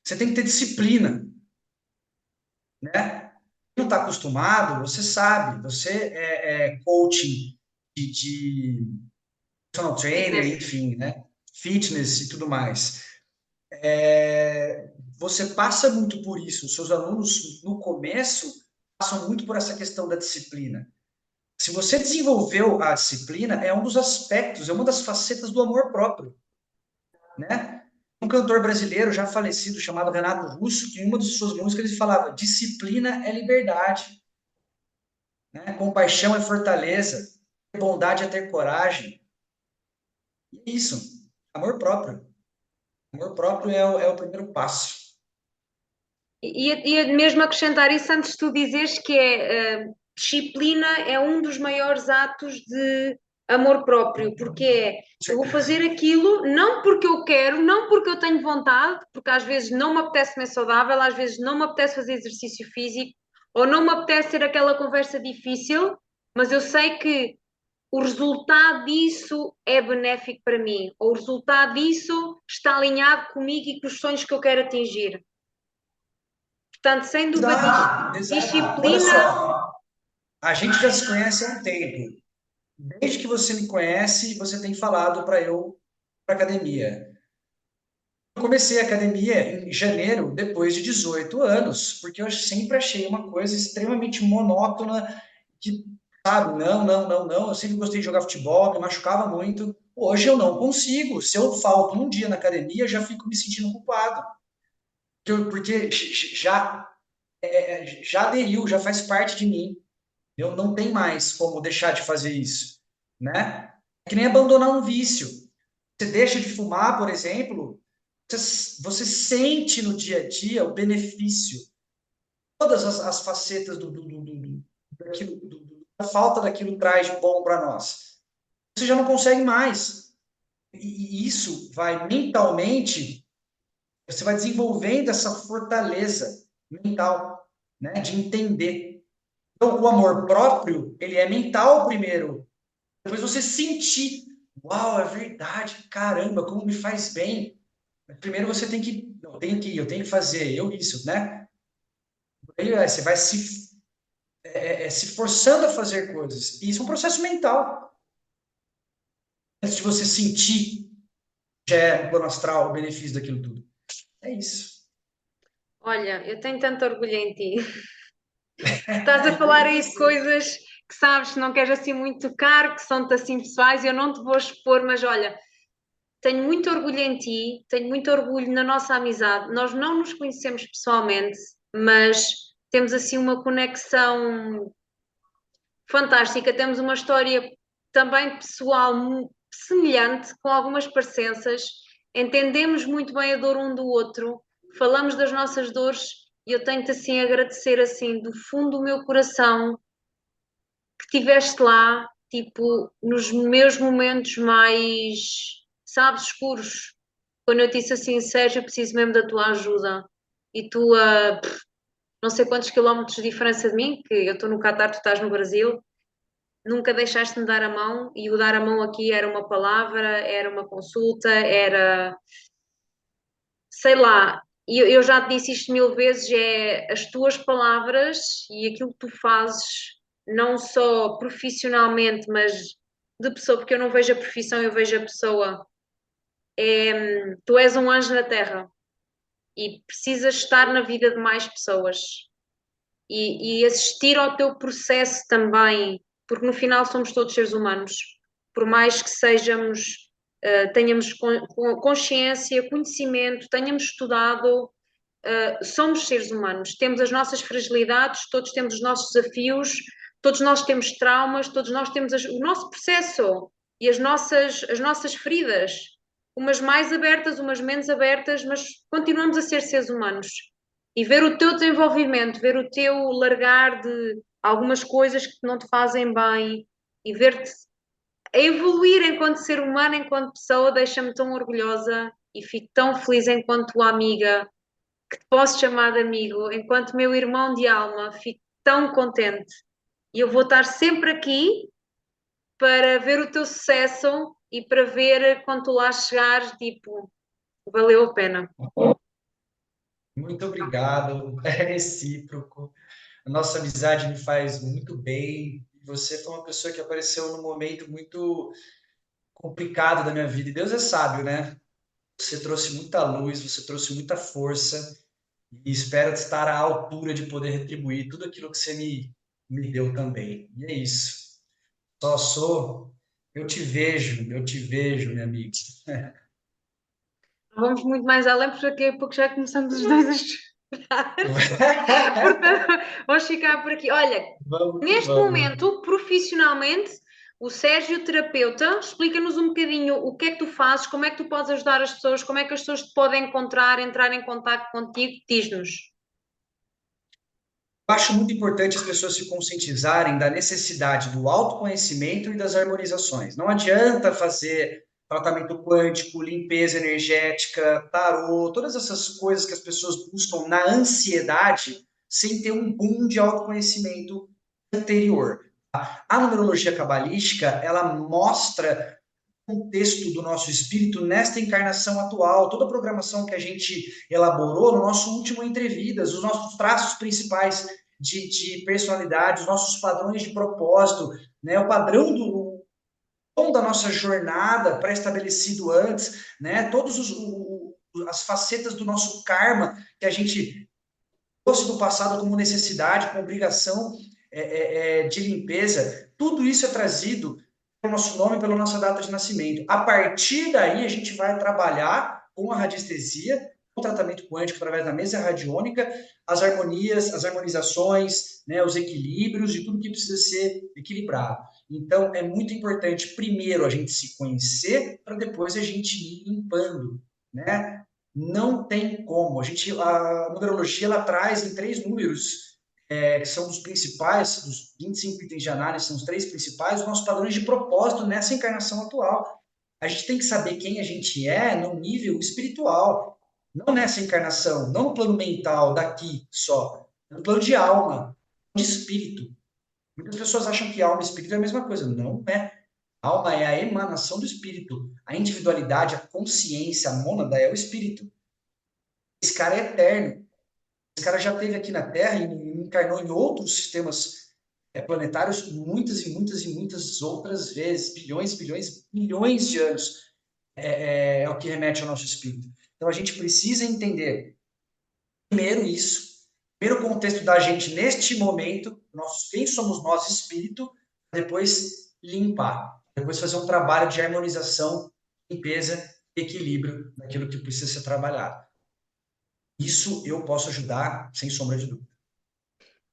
Você tem que ter disciplina, né? Quem não está acostumado, você sabe, você é coaching de personal trainer, Fitness. enfim, né? Fitness e tudo mais. Você passa muito por isso. Os seus alunos, no começo, passam muito por essa questão da disciplina. Se você desenvolveu a disciplina, é um dos aspectos, é uma das facetas do amor próprio, né? Um cantor brasileiro já falecido chamado Renato Russo, que em uma de suas músicas ele falava: disciplina é liberdade, né? Compaixão é fortaleza, bondade é ter coragem. E é isso, amor próprio. Amor próprio é o primeiro passo. E mesmo acrescentar isso antes de tu dizeres que disciplina é um dos maiores atos de amor próprio, porque eu vou fazer aquilo não porque eu quero, não porque eu tenho vontade, porque às vezes não me apetece comer saudável, às vezes não me apetece fazer exercício físico, ou não me apetece ter aquela conversa difícil, mas eu sei que o resultado disso é benéfico para mim, ou o resultado disso está alinhado comigo e com os sonhos que eu quero atingir. Portanto, sem dúvida, Exato, exato. Olha disciplina. só, a gente já se conhece há um tempo. Desde que você me conhece, você tem falado para eu para academia. Eu comecei a academia em janeiro, depois de 18 anos, porque eu sempre achei uma coisa extremamente monótona, que, sabe, não. Eu sempre gostei de jogar futebol, me machucava muito. Hoje eu não consigo. Se eu falto um dia na academia, eu já fico me sentindo culpado. Porque já aderiu, já faz parte de mim. Eu não tenho mais como deixar de fazer isso, né? É que nem abandonar um vício. Você deixa de fumar, por exemplo, você sente no dia a dia o benefício, todas as facetas da falta daquilo traz de bom para nós. Você já não consegue mais. E isso vai mentalmente, você vai desenvolvendo essa fortaleza mental, né, de entender. Então, o amor próprio, ele é mental primeiro. Depois você sentir, uau, é verdade, caramba, como me faz bem. Primeiro você tem que, eu tenho que fazer, eu isso, né? Aí você vai se forçando a fazer coisas. E isso é um processo mental. Antes de você sentir, já é no plano astral, o benefício daquilo tudo. É isso. Olha, eu tenho tanto orgulho em ti. Estás a falar aí de coisas que sabes que não queres assim muito tocar, que são-te assim pessoais, eu não te vou expor, mas olha, tenho muito orgulho em ti, tenho muito orgulho na nossa amizade. Nós não nos conhecemos pessoalmente, mas temos assim uma conexão fantástica, temos uma história também pessoal semelhante, com algumas parecenças, entendemos muito bem a dor um do outro, falamos das nossas dores e eu tenho-te assim a agradecer assim do fundo do meu coração que estiveste lá, tipo, nos meus momentos mais, sabes, escuros, quando eu te disse assim, Sérgio, eu preciso mesmo da tua ajuda. E tu, não sei quantos quilómetros de diferença de mim, que eu estou no Catar, tu estás no Brasil, nunca deixaste-me dar a mão, e o dar a mão aqui era uma palavra, era uma consulta, era, sei lá, eu já te disse isto mil vezes, é as tuas palavras e aquilo que tu fazes, não só profissionalmente, mas de pessoa, porque eu não vejo a profissão, eu vejo a pessoa, tu és um anjo na terra e precisas estar na vida de mais pessoas e assistir ao teu processo também, porque no final somos todos seres humanos, por mais que sejamos, tenhamos consciência, conhecimento, tenhamos estudado, somos seres humanos, temos as nossas fragilidades, todos temos os nossos desafios, todos nós temos traumas, todos nós temos o nosso processo e as nossas feridas, umas mais abertas, umas menos abertas, mas continuamos a ser seres humanos. E ver o teu desenvolvimento, ver o teu largar de algumas coisas que não te fazem bem e ver-te a evoluir enquanto ser humano, enquanto pessoa, deixa-me tão orgulhosa e fico tão feliz enquanto tua amiga que te posso chamar de amigo, enquanto meu irmão de alma, fico tão contente. E eu vou estar sempre aqui para ver o teu sucesso e para ver quando tu lá chegares, tipo, valeu a pena. Muito obrigado, é recíproco. A nossa amizade me faz muito bem. Você foi uma pessoa que apareceu num momento muito complicado da minha vida. E Deus é sábio, né? Você trouxe muita luz, você trouxe muita força. E espero estar à altura de poder retribuir tudo aquilo que você me deu também. E é isso. Só sou. Eu te vejo, minha amiga. Não vamos muito mais além, porque daqui a pouco já começamos os dois a chorar. Portanto, vamos ficar por aqui. Olha, Vamos que neste vamos. momento, profissionalmente, o Sérgio, terapeuta, explica-nos um bocadinho o que é que tu fazes, como é que tu podes ajudar as pessoas, como é que as pessoas te podem encontrar, entrar em contato contigo, diz-nos. Eu acho muito importante as pessoas se conscientizarem da necessidade do autoconhecimento e das harmonizações. Não adianta fazer tratamento quântico, limpeza energética, tarô, todas essas coisas que as pessoas buscam na ansiedade sem ter um boom de autoconhecimento anterior. A numerologia cabalística, ela mostra o contexto do nosso espírito nesta encarnação atual, toda a programação que a gente elaborou no nosso último Entrevidas, os nossos traços principais de personalidade, os nossos padrões de propósito, né? O padrão do tom da nossa jornada pré-estabelecido antes, né? As facetas do nosso karma que a gente trouxe do passado como necessidade, como obrigação de limpeza, tudo isso é trazido pelo nosso nome, pela nossa data de nascimento. A partir daí, a gente vai trabalhar com a radiestesia, o tratamento quântico através da mesa radiônica, as harmonias, as harmonizações, né, os equilíbrios e tudo que precisa ser equilibrado. Então, é muito importante, primeiro, a gente se conhecer, para depois a gente ir limpando, né? Não tem como. A numerologia ela traz em três números, que são os principais, dos 25 itens de análise, são os três principais, os nossos padrões de propósito nessa encarnação atual. A gente tem que saber quem a gente é no nível espiritual, não nessa encarnação, não no plano mental daqui só, no plano de alma, de espírito. Muitas pessoas acham que alma e espírito é a mesma coisa. Não é. Alma é a emanação do espírito. A individualidade, a consciência, a mônada é o espírito. Esse cara é eterno. Esse cara já esteve aqui na Terra e encarnou em outros sistemas planetários muitas e muitas e muitas outras vezes, bilhões, bilhões, bilhões de anos. É o que remete ao nosso espírito. Então a gente precisa entender primeiro isso, primeiro o contexto da gente neste momento, quem somos nós, espírito, depois limpar, depois fazer um trabalho de harmonização, limpeza e equilíbrio daquilo que precisa ser trabalhado. Isso eu posso ajudar, sem sombra de dúvida.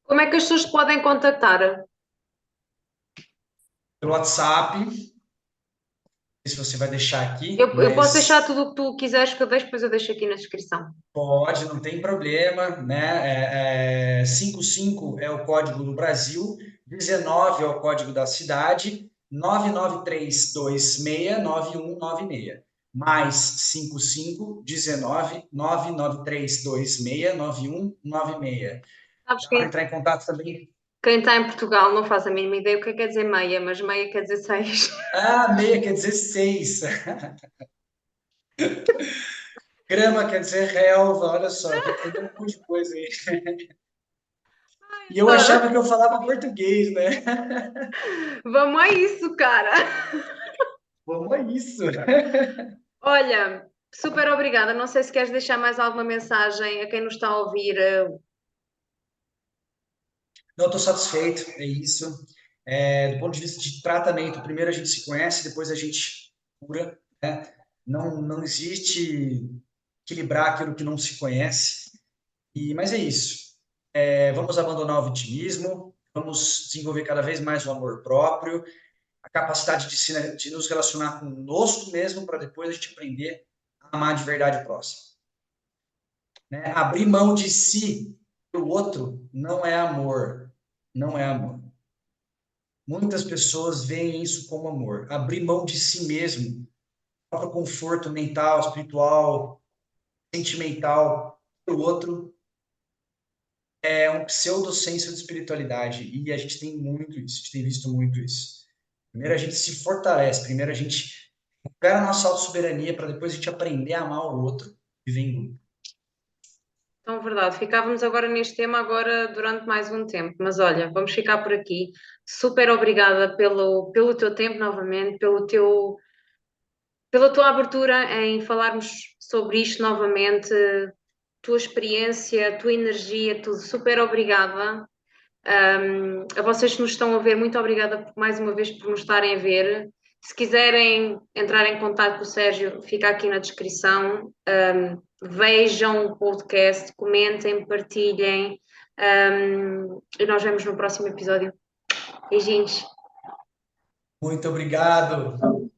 Como é que as pessoas te podem contactar? Pelo WhatsApp, não sei se você vai deixar aqui, Eu posso deixar mas tudo o que tu quiseres que eu deixo, depois eu deixo aqui na descrição. pode, não tem problema, né? 55 é o código do Brasil, 19 é o código da cidade, 993269196. Mais 55 19 993269196. Sabes Dá para quem, entrar em contato também. quem está em Portugal não faz a mínima ideia o que é que quer dizer meia, mas meia quer dizer seis. Ah, meia quer dizer 6. Grama quer dizer relva, olha só, eu tô aprendendo um monte de coisa aí. E eu achava que eu falava português, né? Vamos a isso, cara. Vamos a isso. Olha, super obrigada. Não sei se queres deixar mais alguma mensagem a quem nos está a ouvir. Não, estou satisfeito, é isso. Do ponto de vista de tratamento, primeiro a gente se conhece, depois a gente cura, né? Não existe equilibrar aquilo que não se conhece. Mas é isso. Vamos abandonar o vitimismo, vamos desenvolver cada vez mais o amor próprio, a capacidade de nos relacionar conosco mesmo, para depois a gente aprender a amar de verdade o próximo. Né? Abrir mão de si para o outro não é amor. Não é amor. Muitas pessoas veem isso como amor. Abrir mão de si mesmo, próprio conforto mental, espiritual, sentimental para o outro, é um pseudo senso de espiritualidade. E a gente tem muito isso, a gente tem visto muito isso. Primeiro a gente se fortalece, primeiro a gente recupera a nossa autossoberania para depois a gente aprender a amar o outro e viver em grupo. Então, verdade, ficávamos agora neste tema agora durante mais um tempo, mas olha, vamos ficar por aqui. Super obrigada pelo teu tempo novamente, pela tua abertura em falarmos sobre isto novamente, tua experiência, tua energia, tudo. Super obrigada. A vocês que nos estão a ver, muito obrigada mais uma vez por nos estarem a ver. Se quiserem entrar em contato com o Sérgio, fica aqui na descrição. Vejam o podcast, comentem, partilhem, e nós vemos no próximo episódio. Beijinhos. Muito obrigado.